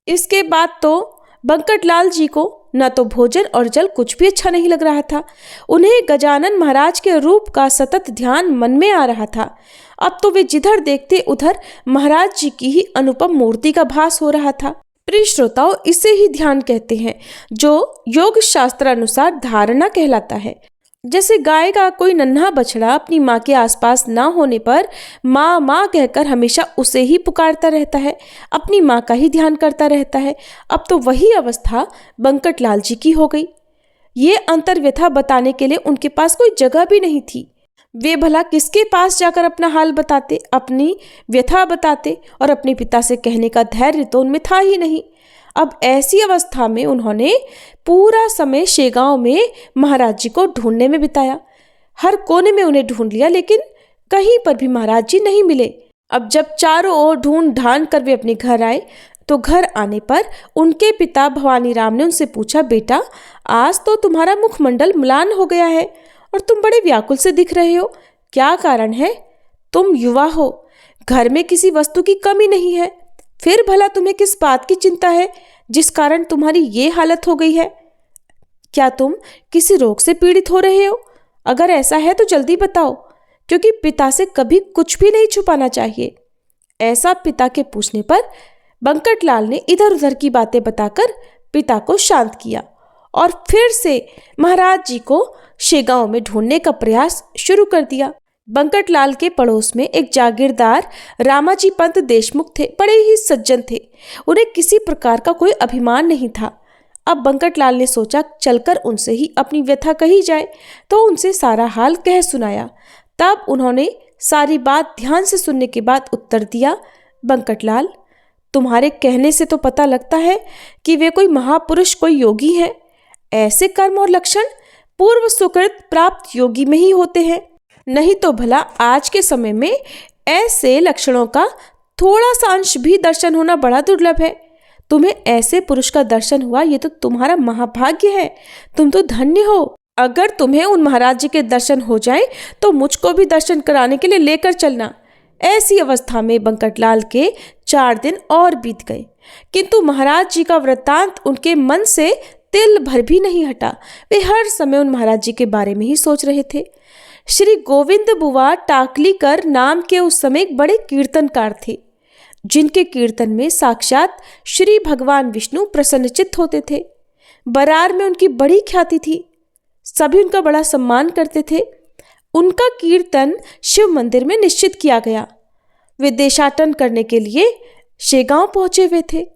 इसके बाद तो बंकटलाल जी को न तो भोजन और जल कुछ भी अच्छा नहीं लग रहा था। उन्हें गजानन महाराज के रूप का सतत ध्यान मन में आ रहा था। अब तो वे जिधर देखते उधर महाराज जी की ही अनुपम मूर्ति का भास हो रहा था। प्रिय श्रोताओ, इसे ही ध्यान कहते हैं, जो योग शास्त्र अनुसार धारणा कहलाता है। जैसे गाय का कोई नन्हा बछड़ा अपनी माँ के आसपास ना होने पर माँ माँ कहकर हमेशा उसे ही पुकारता रहता है, अपनी माँ का ही ध्यान करता रहता है। अब तो वही अवस्था बंकटलाल जी की हो गई। ये अंतर्व्यथा बताने के लिए उनके पास कोई जगह भी नहीं थी। वे भला किसके पास जाकर अपना हाल बताते, अपनी व्यथा बताते, और अपने पिता से कहने का धैर्य तो उनमें था ही नहीं। अब ऐसी अवस्था में उन्होंने पूरा समय शेगांव में महाराज जी को ढूंढने में बिताया। हर कोने में उन्हें ढूंढ लिया, लेकिन कहीं पर भी महाराज जी नहीं मिले। अब जब चारों ओर ढूंढ ढांड कर वे अपने घर आए, तो घर आने पर उनके पिता भवानी राम ने उनसे पूछा, बेटा आज तो तुम्हारा मुखमंडल म्लान हो गया है और तुम बड़े व्याकुल से दिख रहे हो, क्या कारण है? तुम युवा हो, घर में किसी वस्तु की कमी नहीं है, फिर भला तुम्हें किस बात की चिंता है जिस कारण तुम्हारी ये हालत हो गई है? क्या तुम किसी रोग से पीड़ित हो रहे हो? अगर ऐसा है तो जल्दी बताओ, क्योंकि पिता से कभी कुछ भी नहीं छुपाना चाहिए। ऐसा पिता के पूछने पर बंकटलाल ने इधर उधर की बातें बताकर पिता को शांत किया और फिर से महाराज जी को शेगांव में ढूंढने का प्रयास शुरू कर दिया। बंकटलाल के पड़ोस में एक जागीरदार रामाजी पंत देशमुख थे। बड़े ही सज्जन थे, उन्हें किसी प्रकार का कोई अभिमान नहीं था। अब बंकटलाल ने सोचा चलकर उनसे ही अपनी व्यथा कही जाए, तो उनसे सारा हाल कह सुनाया। तब उन्होंने सारी बात ध्यान से सुनने के बाद उत्तर दिया, बंकटलाल तुम्हारे कहने से तो पता लगता है कि वे कोई महापुरुष, कोई योगी हैं। ऐसे कर्म और लक्षण पूर्व सुकृत प्राप्त योगी में ही होते हैं, नहीं तो भला आज के समय में ऐसे लक्षणों का थोड़ा सा अंश भी दर्शन होना बड़ा दुर्लभ है। तुम्हें ऐसे पुरुष का दर्शन हुआ, ये तो तुम्हारा महाभाग्य है, तुम तो धन्य हो। अगर तुम्हें उन महाराज जी के दर्शन हो जाए तो मुझको भी दर्शन कराने के लिए लेकर चलना। ऐसी अवस्था में बंकटलाल के 4 दिन और बीत गए, किंतु महाराज जी का वृत्तांत उनके मन से तिल भर भी नहीं हटा। वे हर समय उन महाराज जी के बारे में ही सोच रहे थे। श्री गोविंद बुवा टाकलीकर नाम के उस समय एक बड़े कीर्तनकार थे, जिनके कीर्तन में साक्षात श्री भगवान विष्णु प्रसन्नचित्त होते थे। बरार में उनकी बड़ी ख्याति थी, सभी उनका बड़ा सम्मान करते थे। उनका कीर्तन शिव मंदिर में निश्चित किया गया। वे देशाटन करने के लिए शेगांव पहुंचे हुए थे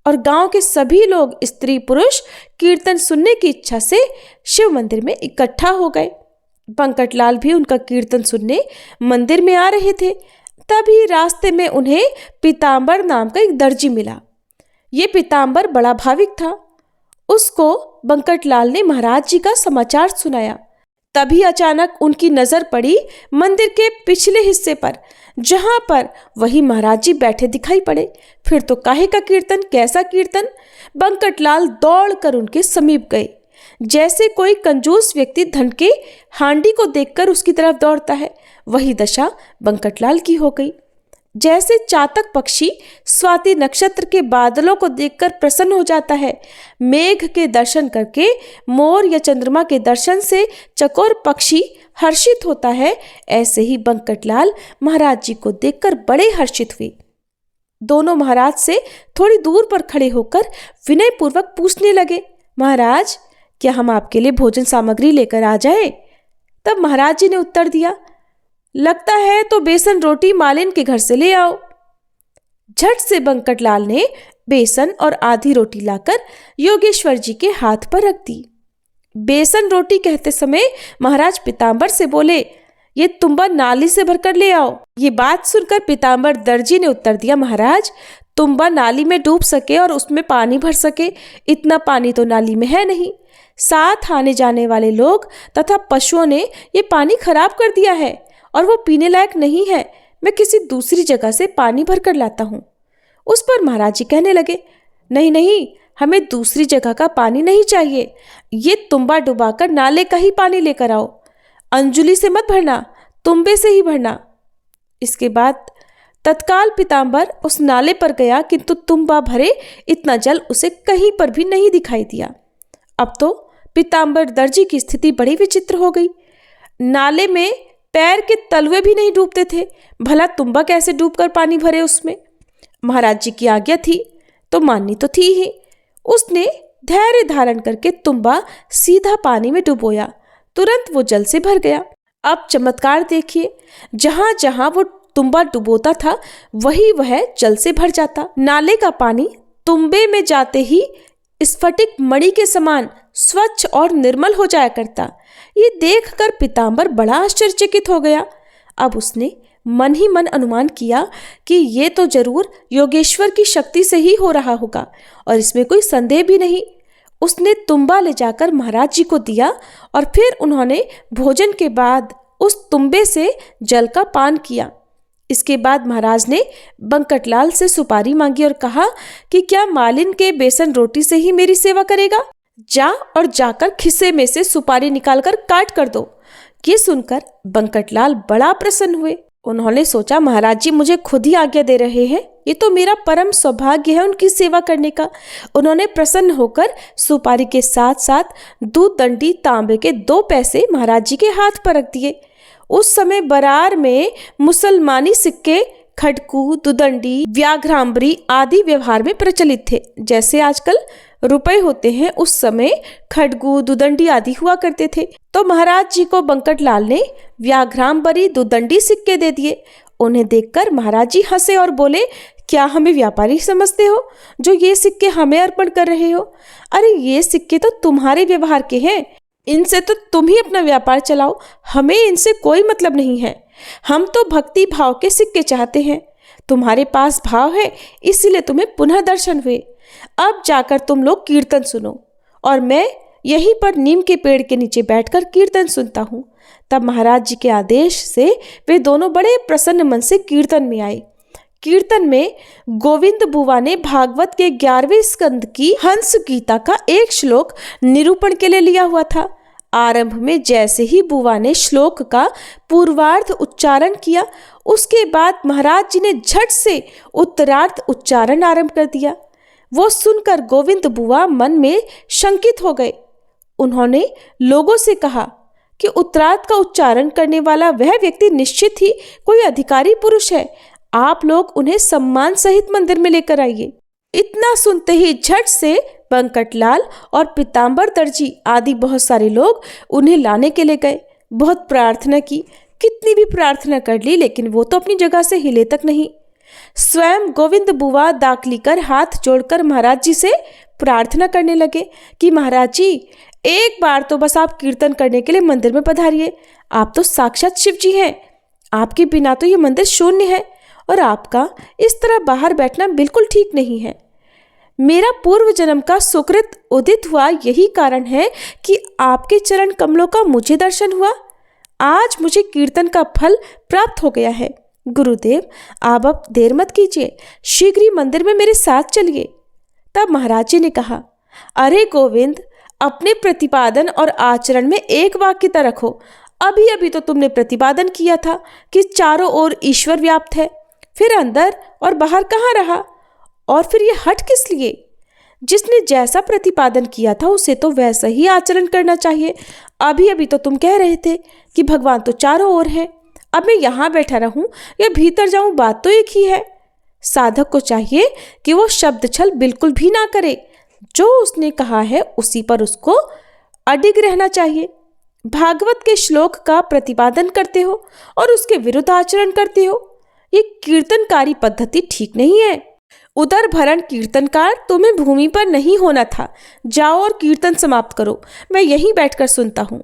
और गांव के सभी लोग स्त्री पुरुष कीर्तन सुनने की इच्छा से शिव मंदिर में इकट्ठा हो गए। बंकटलाल भी उनका कीर्तन सुनने मंदिर में आ रहे थे। तभी रास्ते में उन्हें पीताम्बर नाम का एक दर्जी मिला। ये पीताम्बर बड़ा भाविक था। उसको बंकटलाल ने महाराज जी का समाचार सुनाया। तभी अचानक उनकी नजर पड़ी मंदिर के पिछले हिस्से पर, जहां पर वही महाराज जी बैठे दिखाई पड़े। फिर तो काहे का कीर्तन, कैसा कीर्तन! बंकटलाल दौड़कर उनके समीप गए, जैसे कोई कंजूस व्यक्ति धन के हांडी को देखकर उसकी तरफ दौड़ता है, वही दशा बंकटलाल की हो गई। जैसे चातक पक्षी स्वाति नक्षत्र के बादलों को देखकर प्रसन्न हो जाता है, मेघ के दर्शन करके मोर या चंद्रमा के दर्शन से चकोर पक्षी हर्षित होता है, ऐसे ही बंकटलाल महाराज जी को देखकर बड़े हर्षित हुए। दोनों महाराज से थोड़ी दूर पर खड़े होकर विनय पूर्वक पूछने लगे, महाराज क्या हम आपके लिए भोजन सामग्री लेकर आ जाए? तब महाराज जी ने उत्तर दिया, लगता है तो बेसन रोटी मालिन के घर से ले आओ। झट से बंकटलाल ने बेसन और आधी रोटी लाकर योगेश्वर जी के हाथ पर रख दी। बेसन रोटी कहते समय महाराज पीताम्बर से बोले, ये तुम्बा नाली से भरकर ले आओ। ये बात सुनकर पीताम्बर दर्जी ने उत्तर दिया, महाराज तुम्बा नाली में डूब सके और उसमें पानी भर सके, इतना पानी तो नाली में है नहीं। साथ आने जाने वाले लोग तथा पशुओं ने ये पानी खराब कर दिया है और वो पीने लायक नहीं है। मैं किसी दूसरी जगह से पानी भर कर लाता हूँ। उस पर महाराज जी कहने लगे, नहीं नहीं, हमें दूसरी जगह का पानी नहीं चाहिए, ये तुम्बा डुबाकर नाले का ही पानी लेकर आओ। अंजुली से मत भरना, तुम्बे से ही भरना। इसके बाद तत्काल पीताम्बर उस नाले पर गया, किंतु तुम्बा भरे इतना जल उसे कहीं पर भी नहीं दिखाई दिया। अब तो पीताम्बर दर्जी की स्थिति बड़ी विचित्र हो गई। नाले में पैर के तलवे भी नहीं डूबते थे, भला तुम्बा कैसे डूबकर पानी भरे उसमें। महाराज जी की आज्ञा थी तो माननी तो थी ही। उसने धैर्य धारण करके तुम्बा सीधा पानी में डुबोया, तुरंत वो जल से भर गया। अब चमत्कार देखिए, जहां जहां वो तुम्बा डुबोता था वही वह जल से भर जाता। नाले का पानी तुम्बे में जाते ही स्फटिक मणि के समान स्वच्छ और निर्मल हो जाया करता। ये देखकर पीताम्बर बड़ा आश्चर्यचकित हो गया। अब उसने मन ही मन अनुमान किया कि ये तो जरूर योगेश्वर की शक्ति से ही हो रहा होगा और इसमें कोई संदेह भी नहीं। उसने तुम्बा ले जाकर महाराज जी को दिया और फिर उन्होंने भोजन के बाद उस तुम्बे से जल का पान किया। इसके बाद महाराज ने बंकटलाल से सुपारी मांगी और कहा कि क्या मालिन के बेसन रोटी से ही मेरी सेवा करेगा? जा और जाकर खिस्से में से सुपारी निकालकर काट कर दो। ये सुनकर बंकटलाल बड़ा प्रसन्न हुए। उन्होंने सोचा, महाराज जी मुझे खुद ही आज्ञा दे रहे हैं, ये तो मेरा परम सौभाग्य है उनकी सेवा करने का। उन्होंने प्रसन्न होकर सुपारी के साथ साथ दूदंडी तांबे के 2 पैसे महाराज जी के हाथ पर रख दिए। उस समय बरार में मुसलमानी सिक्के खड़कू, दुदंडी, व्याघ्रांबरी आदि व्यवहार में प्रचलित थे। जैसे आजकल रुपए होते हैं, उस समय खड़गू, दुदंडी आदि हुआ करते थे। तो महाराज जी को बंकटलाल ने व्याघ्रांबरी, दुदंडी सिक्के दे दिए। उन्हें देखकर महाराज जी हंसे और बोले, क्या हमें व्यापारी समझते हो जो ये सिक्के हमें अर्पण कर रहे हो? अरे ये सिक्के तो तुम्हारे व्यवहार के हैं, इनसे तो तुम ही अपना व्यापार चलाओ, हमें इनसे कोई मतलब नहीं है। हम तो भक्ति भाव के सिक्के चाहते हैं। तुम्हारे पास भाव है इसीलिए तुम्हें पुनः दर्शन हुए। अब जाकर तुम लोग कीर्तन सुनो और मैं यहीं पर नीम के पेड़ के नीचे बैठकर कीर्तन सुनता हूँ। तब महाराज जी के आदेश से वे दोनों बड़े प्रसन्न मन से कीर्तन में आए। कीर्तन में गोविंद बुवा ने भागवत के 11वें स्कंद की हंस गीता का एक श्लोक निरूपण के लिए लिया हुआ था। आरंभ में जैसे ही बुवा ने श्लोक का पूर्वार्ध उच्चारण किया, उसके बाद महाराज जी ने झट से उत्तरार्ध उच्चारण आरंभ कर दिया। वो सुनकर गोविंद बुवा मन में शंकित हो गए। उन्होंने लोगों से कहा कि उत्तरार्ध का उच्चारण करने वाला वह व्यक्ति निश्चित ही कोई अधिकारी पुरुष है। आप लोग उन्हें सम्मान सहित मंदिर में लेकर आइए। इतना सुनते ही झट से बंकटलाल और पीताम्बर दर्जी आदि बहुत सारे लोग उन्हें लाने के लिए गए। बहुत प्रार्थना की, कितनी भी प्रार्थना कर ली, लेकिन वो तो अपनी जगह से हिले तक नहीं। स्वयं गोविंद बुवा दाखली कर हाथ जोड़कर महाराज जी से प्रार्थना करने लगे कि महाराज जी एक बार तो बस आप कीर्तन करने के लिए मंदिर में पधारिए। आप तो साक्षात शिव जी हैं, आपके बिना तो ये मंदिर शून्य है और आपका इस तरह बाहर बैठना बिल्कुल ठीक नहीं है। मेरा पूर्व जन्म का सुकृत उदित हुआ, यही कारण है कि आपके चरण कमलों का मुझे दर्शन हुआ। आज मुझे कीर्तन का फल प्राप्त हो गया है। गुरुदेव आप अब देर मत कीजिए, शीघ्र ही मंदिर में मेरे साथ चलिए। तब महाराज जी ने कहा, अरे गोविंद, अपने प्रतिपादन और आचरण में एक वाक्यता रखो। अभी अभी तो तुमने प्रतिपादन किया था कि चारों ओर ईश्वर व्याप्त है, फिर अंदर और बाहर कहाँ रहा? और फिर ये हट किस लिए? जिसने जैसा प्रतिपादन किया था उसे तो वैसा ही आचरण करना चाहिए। अभी अभी तो तुम कह रहे थे कि भगवान तो चारों ओर है। अब मैं यहाँ बैठा रहूं या भीतर जाऊं, बात तो एक ही है। साधक को चाहिए कि वो शब्द छल बिल्कुल भी ना करे। जो उसने कहा है उसी पर उसको अडिग रहना चाहिए। भागवत के श्लोक का प्रतिपादन करते हो और उसके विरुद्ध आचरण करते हो, ये कीर्तनकारी पद्धति ठीक नहीं है। उदर भरण कीर्तनकार तुम्हें भूमि पर नहीं होना था। जाओ और कीर्तन समाप्त करो, मैं यहीं बैठकर सुनता हूँ।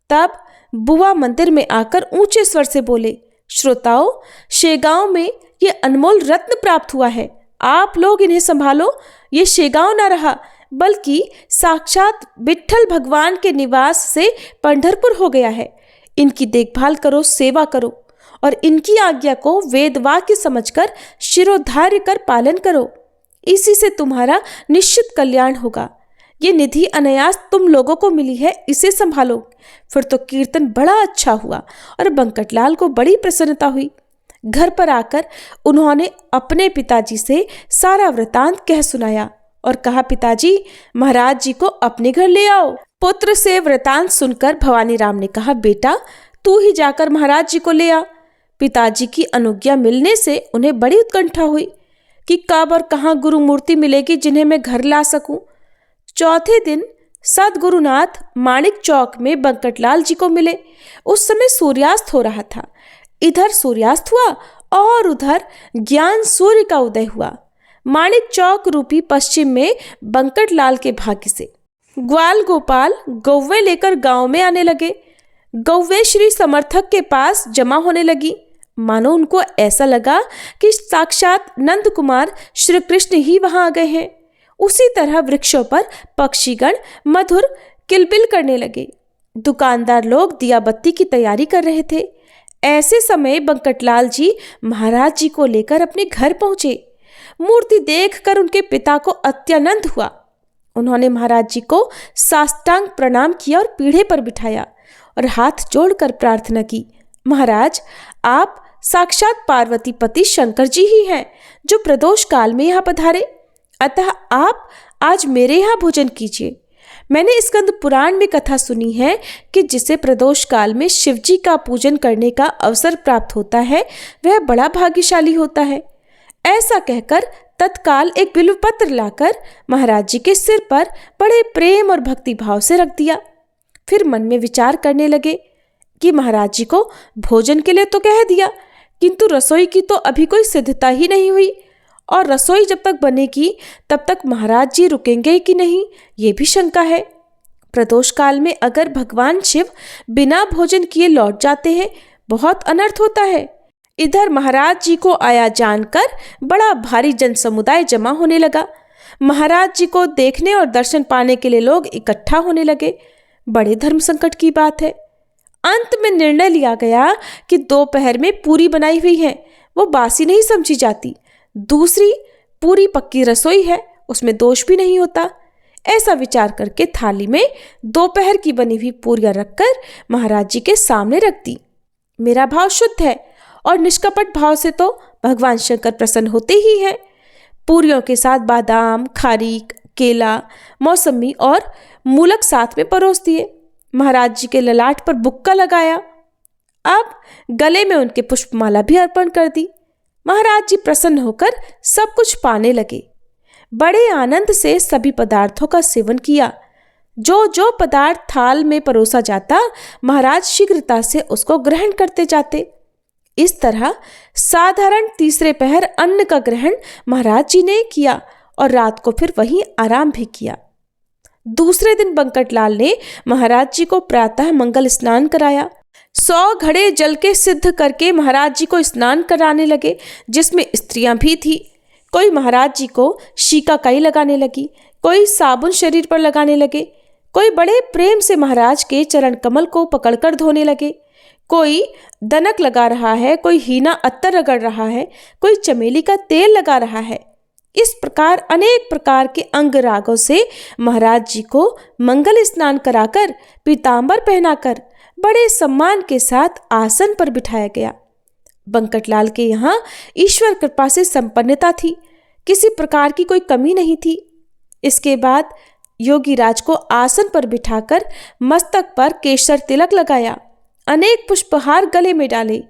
तब बुआ मंदिर में आकर ऊंचे स्वर से बोले, श्रोताओं, शेगांव में ये अनमोल रत्न प्राप्त हुआ है, आप लोग इन्हें संभालो। ये शेगांव न रहा बल्कि साक्षात विट्ठल भगवान के निवास से पंढरपुर हो गया है। इनकी देखभाल करो, सेवा करो और इनकी आज्ञा को वेद वाक्य समझकर शिरोधार्य कर पालन करो। इसी से तुम्हारा निश्चित कल्याण होगा। ये निधि अनायास तुम लोगों को मिली है, इसे संभालो। फिर तो कीर्तन बड़ा अच्छा हुआ और बंकटलाल को बड़ी प्रसन्नता हुई। घर पर आकर उन्होंने अपने पिताजी से सारा वृतांत कह सुनाया और कहा, पिताजी महाराज जी को अपने घर ले आओ। पुत्र से वृतांत सुनकर भवानी राम ने कहा, बेटा तू ही जाकर महाराज जी को ले आ। पिताजी की अनुज्ञा मिलने से उन्हें बड़ी उत्कंठा हुई कि कब और कहाँ गुरु मूर्ति मिलेगी जिन्हें मैं घर ला सकूं। चौथे दिन सदगुरुनाथ माणिक चौक में बंकटलाल जी को मिले। उस समय सूर्यास्त हो रहा था। इधर सूर्यास्त हुआ और उधर ज्ञान सूर्य का उदय हुआ। माणिक चौक रूपी पश्चिम में बंकटलाल के भाग्य से ग्वाल गोपाल गौवे लेकर गांव में आने लगे। गौवे श्री समर्थक के पास जमा होने लगी। मानो उनको ऐसा लगा कि साक्षात नंद कुमार श्री कृष्ण ही वहां आ गए हैं। उसी तरह वृक्षों पर पक्षीगण मधुर किलबिल करने लगे। दुकानदार लोग दिया बत्ती की तैयारी कर रहे थे। ऐसे समय बंकटलाल जी महाराज जी को लेकर अपने घर पहुंचे। मूर्ति देखकर उनके पिता को अत्यानंद हुआ। उन्होंने महाराज जी को साष्टांग प्रणाम किया और पीढ़े पर बिठाया और हाथ जोड़कर प्रार्थना की, महाराज आप साक्षात पार्वती पति शंकर जी ही हैं जो प्रदोष काल में यहाँ पधारे, अतः आप आज मेरे यहाँ भोजन कीजिए। मैंने स्कंद पुराण में कथा सुनी है कि जिसे प्रदोष काल में शिव जी का पूजन करने का अवसर प्राप्त होता है वह बड़ा भाग्यशाली होता है। ऐसा कहकर तत्काल एक बिल्वपत्र लाकर महाराज जी के सिर पर बड़े प्रेम और भक्ति भाव से रख दिया। फिर मन में विचार करने लगे कि महाराज जी को भोजन के लिए तो कह दिया, किंतु रसोई की तो अभी कोई सिद्धता ही नहीं हुई, और रसोई जब तक बनेगी तब तक महाराज जी रुकेंगे कि नहीं, ये भी शंका है। प्रदोष काल में अगर भगवान शिव बिना भोजन किए लौट जाते हैं बहुत अनर्थ होता है। इधर महाराज जी को आया जानकर बड़ा भारी जन समुदाय जमा होने लगा। महाराज जी को देखने और दर्शन पाने के लिए लोग इकट्ठा होने लगे। बड़े धर्म संकट की बात है। अंत में निर्णय लिया गया कि दोपहर में पूरी बनाई हुई है, वो बासी नहीं समझी जाती। दूसरी पूरी पक्की रसोई है, उसमें दोष भी नहीं होता। ऐसा विचार करके थाली में दोपहर की बनी हुई पूरियां रखकर महाराज जी के सामने रख दी। मेरा भाव शुद्ध है और निष्कपट भाव से तो भगवान शंकर प्रसन्न होते ही हैं। पूरियों के साथ बादाम, खारीक, केला, मौसमी और मूलक साथ में परोस दिए। महाराज जी के ललाट पर बुक्का लगाया। अब गले में उनके पुष्पमाला भी अर्पण कर दी। महाराज जी प्रसन्न होकर सब कुछ पाने लगे। बड़े आनंद से सभी पदार्थों का सेवन किया। जो जो पदार्थ थाल में परोसा जाता महाराज शीघ्रता से उसको ग्रहण करते जाते। इस तरह साधारण तीसरे पहर अन्न का ग्रहण महाराज जी ने किया और रात को फिर वहीं आराम भी किया। दूसरे दिन बंकटलाल ने महाराज जी को प्रातः मंगल स्नान कराया। 100 घड़े जल के सिद्ध करके महाराज जी को स्नान कराने लगे, जिसमें स्त्रियां भी थी। कोई महाराज जी को शीकाकाई लगाने लगी, कोई साबुन शरीर पर लगाने लगे, कोई बड़े प्रेम से महाराज के चरण कमल को पकड़कर धोने लगे। कोई दनक लगा रहा है, कोई हीना अत्तर रगड़ रहा है, कोई चमेली का तेल लगा रहा है। इस प्रकार अनेक प्रकार के अंग रागों से महाराज जी को मंगल स्नान कराकर पीतांबर पहनाकर बड़े सम्मान के साथ आसन पर बिठाया गया। बंकटलाल के यहाँ ईश्वर कृपा से संपन्नता थी, किसी प्रकार की कोई कमी नहीं थी। इसके बाद योगी राज को आसन पर बिठाकर मस्तक पर केसर तिलक लगाया, अनेक पुष्पहार गले में डाले।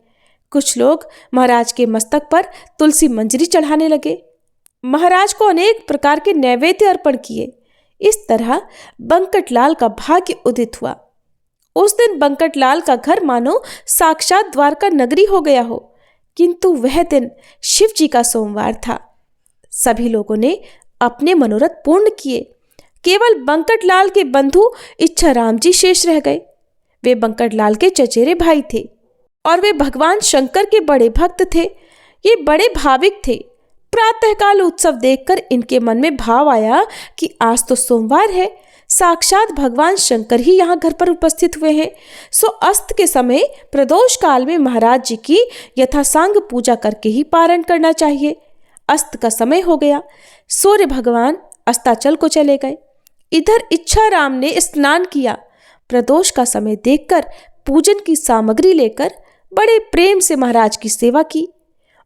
कुछ लोग महाराज के मस्तक पर तुलसी मंजरी चढ़ाने लगे। महाराज को अनेक प्रकार के नैवेद्य अर्पण किए। इस तरह बंकटलाल का भाग्य उदित हुआ। उस दिन बंकटलाल का घर मानो साक्षात द्वारका नगरी हो गया हो, किंतु वह दिन शिव जी का सोमवार था। सभी लोगों ने अपने मनोरथ पूर्ण किए। केवल बंकटलाल के बंधु इच्छाराम जी शेष रह गए। वे बंकटलाल के चचेरे भाई थे और वे भगवान शंकर के बड़े भक्त थे। ये बड़े भाविक थे। प्रातःकाल उत्सव देखकर इनके मन में भाव आया कि आज तो सोमवार है, साक्षात भगवान शंकर ही यहाँ घर पर उपस्थित हुए हैं, सो अस्त के समय प्रदोष काल में महाराज जी की यथासांग पूजा करके ही पारण करना चाहिए। अस्त का समय हो गया। सूर्य भगवान अस्ताचल को चले गए। इधर इच्छाराम ने स्नान किया। प्रदोष का समय देखकर पूजन की सामग्री लेकर बड़े प्रेम से महाराज की सेवा की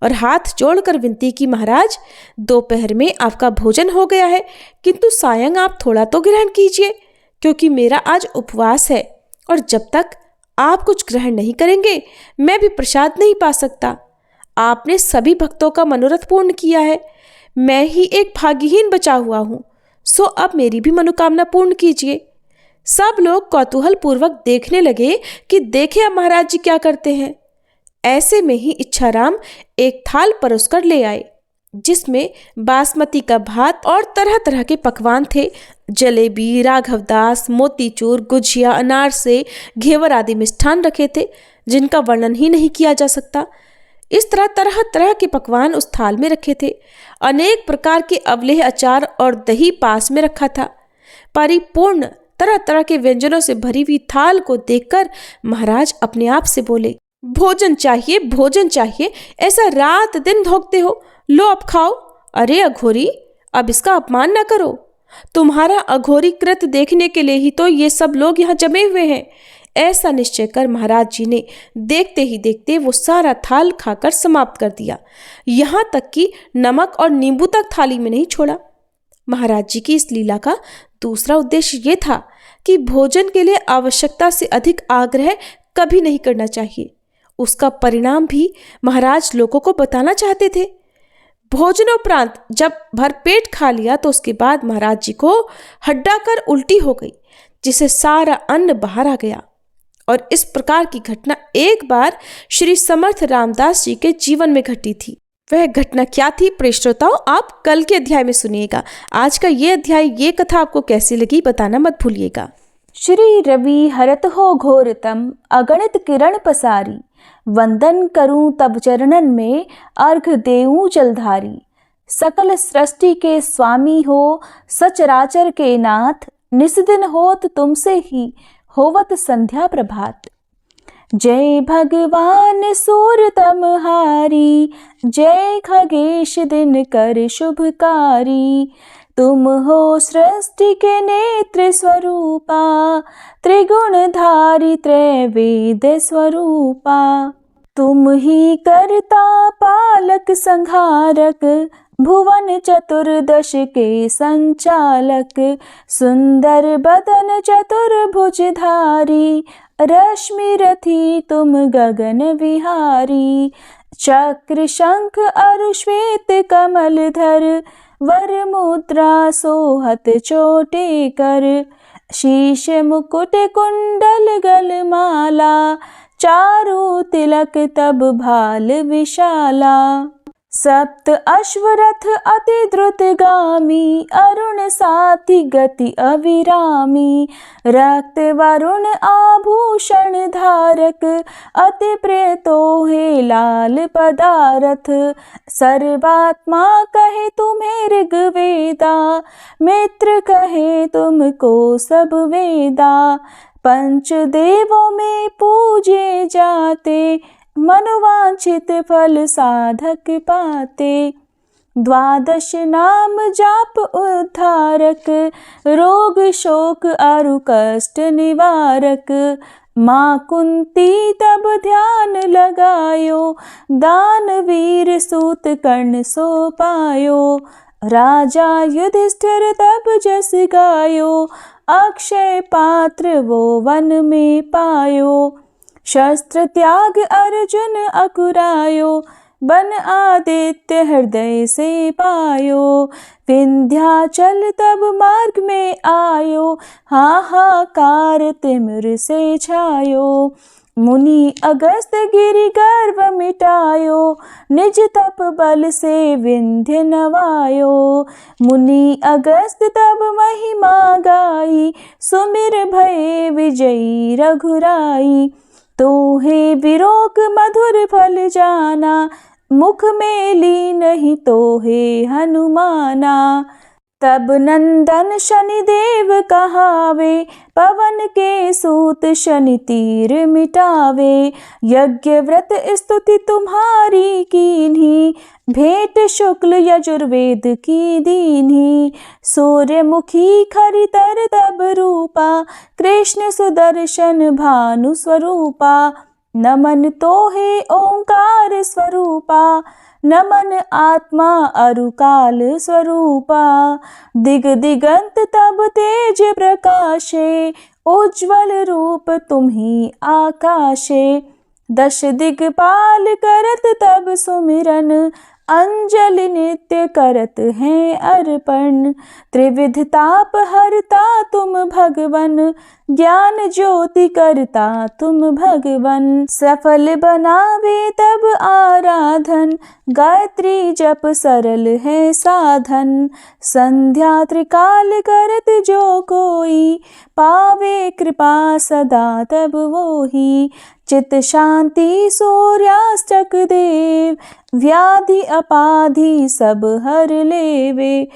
और हाथ जोड़कर विनती की, महाराज दोपहर में आपका भोजन हो गया है, किंतु सायं आप थोड़ा तो ग्रहण कीजिए, क्योंकि मेरा आज उपवास है और जब तक आप कुछ ग्रहण नहीं करेंगे मैं भी प्रसाद नहीं पा सकता। आपने सभी भक्तों का मनोरथ पूर्ण किया है, मैं ही एक भाग्यहीन बचा हुआ हूँ, सो अब मेरी भी मनोकामना पूर्ण कीजिए। सब लोग कौतूहल पूर्वक देखने लगे कि देखे अब महाराज जी क्या करते हैं। ऐसे में ही इच्छाराम एक थाल परोसकर ले आए, जिसमें बासमती का भात और तरह तरह के पकवान थे। जलेबी, राघवदास, मोतीचूर, गुजिया, अनारसे, घेवर आदि मिष्ठान रखे थे, जिनका वर्णन ही नहीं किया जा सकता। इस तरह तरह तरह के पकवान उस थाल में रखे थे। अनेक प्रकार के अवलेह, अचार और दही पास में रखा था। परिपूर्ण तरह तरह के व्यंजनों से भरी हुई थाल को देखकर महाराज अपने आप से बोले, भोजन चाहिए, भोजन चाहिए, ऐसा रात दिन भोगते हो, लो अब खाओ। अरे अघोरी, अब इसका अपमान न करो, तुम्हारा अघोरी कृत देखने के लिए ही तो ये सब लोग यहाँ जमे हुए हैं। ऐसा निश्चय कर महाराज जी ने देखते ही देखते वो सारा थाल खाकर समाप्त कर दिया, यहाँ तक कि नमक और नींबू तक थाली में नहीं छोड़ा। महाराज जी की इस लीला का दूसरा उद्देश्य ये था कि भोजन के लिए आवश्यकता से अधिक आग्रह कभी नहीं करना चाहिए। उसका परिणाम भी महाराज लोगों को बताना चाहते थे। भोजनोपरांत जब भरपेट खा लिया तो उसके बाद महाराज जी को हड्डाकर उल्टी हो गई, जिसे सारा अन्न बाहर आ गया। और इस प्रकार की घटना एक बार श्री समर्थ रामदास जी के जीवन में घटी थी। वह घटना क्या थी प्रिय श्रोताओं, आप कल के अध्याय में सुनिएगा। आज का ये अध्याय, ये कथा आपको कैसी लगी बताना मत भूलिएगा। श्री रवि हरत हो घोरतम अगणित किरण पसारी, वंदन करूं तब चरणन में अर्घ देऊं जलधारी। सकल सृष्टि के स्वामी हो सचराचर के नाथ, निस्दिन होत तुमसे ही होवत संध्या प्रभात। जय भगवान सूरतमहारी, जय खगेश दिन कर शुभकारी। तुम हो सृष्टि के नेत्र स्वरूपा, त्रिगुणधारी त्रैवेद स्वरूपा। तुम ही करता पालक संहारक, भुवन चतुर्दश के संचालक। सुंदर बदन चतुर्भुजधारी, रश्मि रथी तुम गगन विहारी। चक्र शंख अरु श्वेत कमलधर, वर मुद्रा सोहत चोटे कर। शीश मुकुट कुंडल गलमाला, चारु तिलक तब भाल विशाला। सप्त अश्वरथ अति द्रुतगामी, अरुण साथी गति अविरामी। रक्त वरुण आभूषण धारक, अति प्रिय तोहे लाल पदारथ। सर्वात्मा कहे तुम्हें ऋग्वेदा, मित्र कहे तुमको सब वेदा। पंचदेवों में पूजे जाते, मनोवांछित फल साधक पाते। द्वादश नाम जाप उद्धारक, रोग शोक अरु कष्ट निवारक। माँ कुंती तब ध्यान लगायो, दानवीर सूत कर्ण सो पायो। राजा युधिष्ठिर तब जस गायो, अक्षय पात्र वो वन में पायो। शस्त्र त्याग अर्जुन अकुरायो, बन आदित्य हृदय से पायो। विंध्याचल तब मार्ग में आयो, हाहाकार तिमिर से छायो। मुनि अगस्त गिरि गर्व मिटायो, निज तप बल से विंध्य नवायो। मुनि अगस्त तब महिमा गाई, सुमिर भये विजयी रघुराई। तोहे विरोक मधुर फल जाना, मुख में ली नहीं तोहे हनुमाना। तब नंदन शनिदेव कहावे, पवन के सूत शनि तीर मिटावे। यज्ञ व्रत स्तुति तुम्हारी कीन्ही, भेंट शुक्ल यजुर्वेद की दीन्ही। सूर्यमुखी खरितर तब रूपा, कृष्ण सुदर्शन भानु स्वरूपा। नमन तोहे ओंकार स्वरूपा, नमन आत्मा अरुकाल स्वरूपा। दिग दिगंत तब तेज प्रकाशे, उज्ज्वल रूप तुम्ही आकाशे। दश दिगपाल करत तब सुमिरन, अंजलि नित्य करत हैं अर्पण। त्रिविध ताप हरता तुम भगवन, ज्ञान ज्योति करता तुम भगवन। सफल बनावे तब आराधन, गायत्री जप सरल है साधन। संध्या त्रिकाल करत जो कोई, पावे कृपा सदा तब वोही। चित शांति सूर्यास्तक देव, व्याधि अपाधि सब हर लेवे।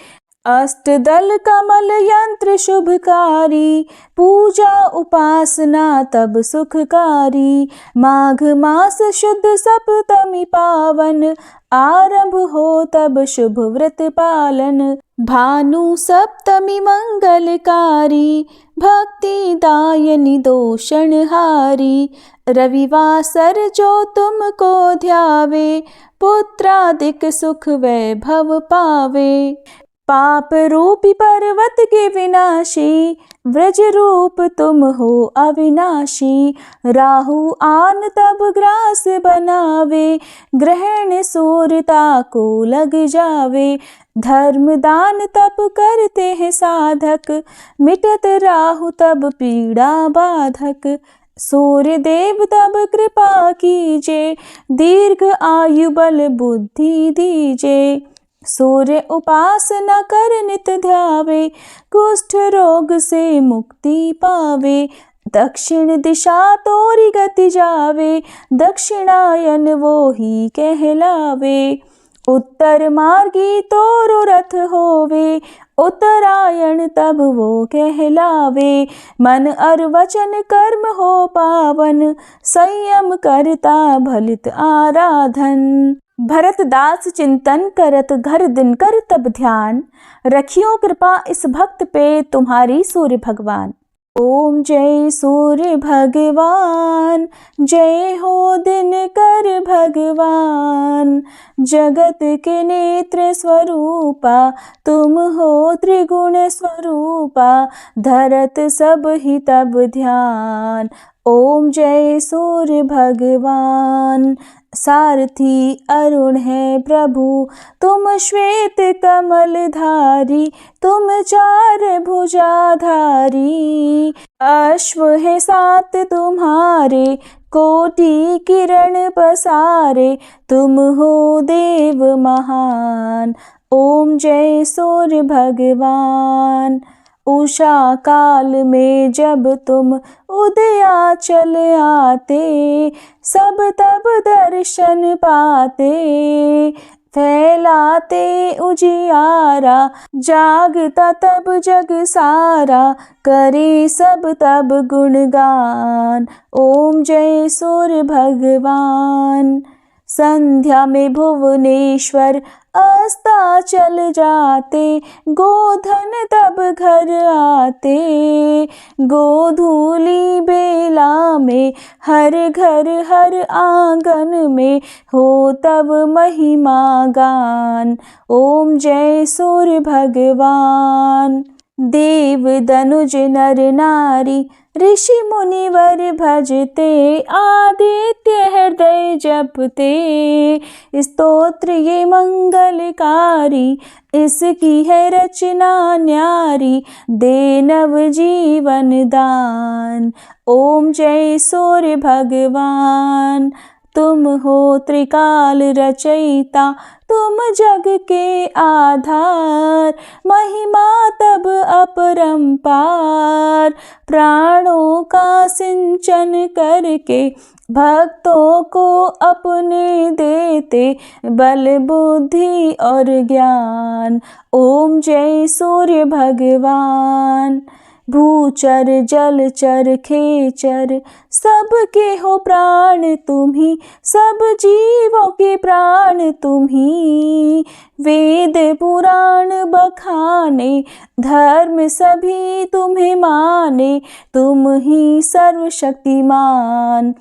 अष्टदल कमल यंत्र शुभकारी, पूजा उपासना तब सुखकारी। माघ मास शुद्ध सप्तमी पावन, आरंभ हो तब शुभ व्रत पालन। भानु सप्तमी मंगलकारी, भक्ति दायनी दोषणहारी। रविवासर जो तुमको ध्यावे, पुत्रादिक सुख वैभव पावे। पाप रूपी पर्वत के विनाशी, व्रज रूप तुम हो अविनाशी। राहु आन तब ग्रास बनावे, ग्रहण सूर्यता को लग जावे। धर्म दान तप करते हैं साधक, मिटत राहु तब पीड़ा बाधक। सूर्य देव तब कृपा कीजे, दीर्घ आयु बल बुद्धि दीजे। सूर्य उपासना कर नित ध्यावे, कुष्ठ रोग से मुक्ति पावे। दक्षिण दिशा तोरी गति जावे, दक्षिणायन वो ही कहलावे। उत्तर मार्गी तोरो रथ होवे, उत्तरायण तब वो कहलावे। मन और वचन कर्म हो पावन, संयम करता भलित आराधन। भरत दास चिंतन करत घर दिन कर तब ध्यान, रखियो कृपा इस भक्त पे तुम्हारी सूर्य भगवान। ओम जय सूर्य भगवान, जय हो दिनकर भगवान। जगत के नेत्र स्वरूपा, तुम हो त्रिगुण स्वरूपा। धरत सब ही तब ध्यान, ओम जय सूर्य भगवान। सारथी अरुण है प्रभु, तुम श्वेत कमल धारी। तुम चार भुजाधारी, अश्व है सात तुम्हारे। कोटि किरण पसारे, तुम हो देव महान। ओम जय सूर्य भगवान। उषा काल में जब तुम उदयाचल आते, सब तब दर्शन पाते। फैलाते उजियारा, जागता तब जग सारा। करे सब तब गुणगान, ओम जय सूर्य भगवान। संध्या में भुवनेश्वर अस्ताचल जाते, गोधन तब घर आते। गोधूली बेला में हर घर हर आंगन में, हो तब महिमा गान। ओम जय सूर्य भगवान। देव दनुज नर नारी, ऋषि मुनिवर भजते। आदित्य हृदय जपते, स्तोत्र ये मंगलकारी। इसकी है रचना न्यारी, दे नव जीवन दान। ओम जय सूर्य भगवान। तुम हो त्रिकाल रचयिता, तुम जग के आधार। महिमा तब अपरंपार, प्राणों का सिंचन करके भक्तों को अपने देते। बल बुद्धि और ज्ञान, ओम जय सूर्य भगवान। भूचर जलचर खेचर, सबके हो प्राण तुम्ही। सब जीवों के प्राण तुम्ही। वेद पुराण बखाने, धर्म सभी तुम्हें माने। तुम ही सर्वशक्तिमान,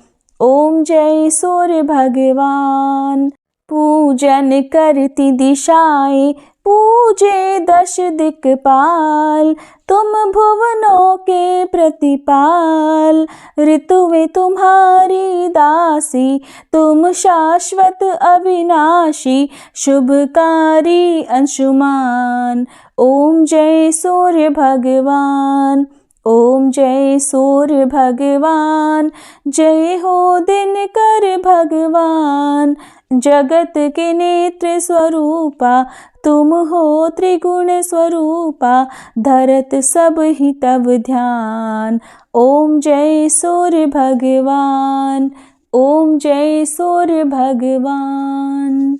ओम जय सूर्य भगवान। पूजन करती दिशाएं पूजे दश दिक्पाल, तुम भुवनों के प्रतिपाल। ऋतुएं तुम्हारी दासी, तुम शाश्वत अविनाशी, शुभकारी अंशुमान। ओम जय सूर्य भगवान। ओम जय सूर्य भगवान। जय हो दिनकर भगवान। जगत के नेत्र स्वरूपा, तुम हो त्रिगुण स्वरूपा, धरत सब ही तब ध्यान। ओम जय सूर्य भगवान। ओम जय सूर्य भगवान।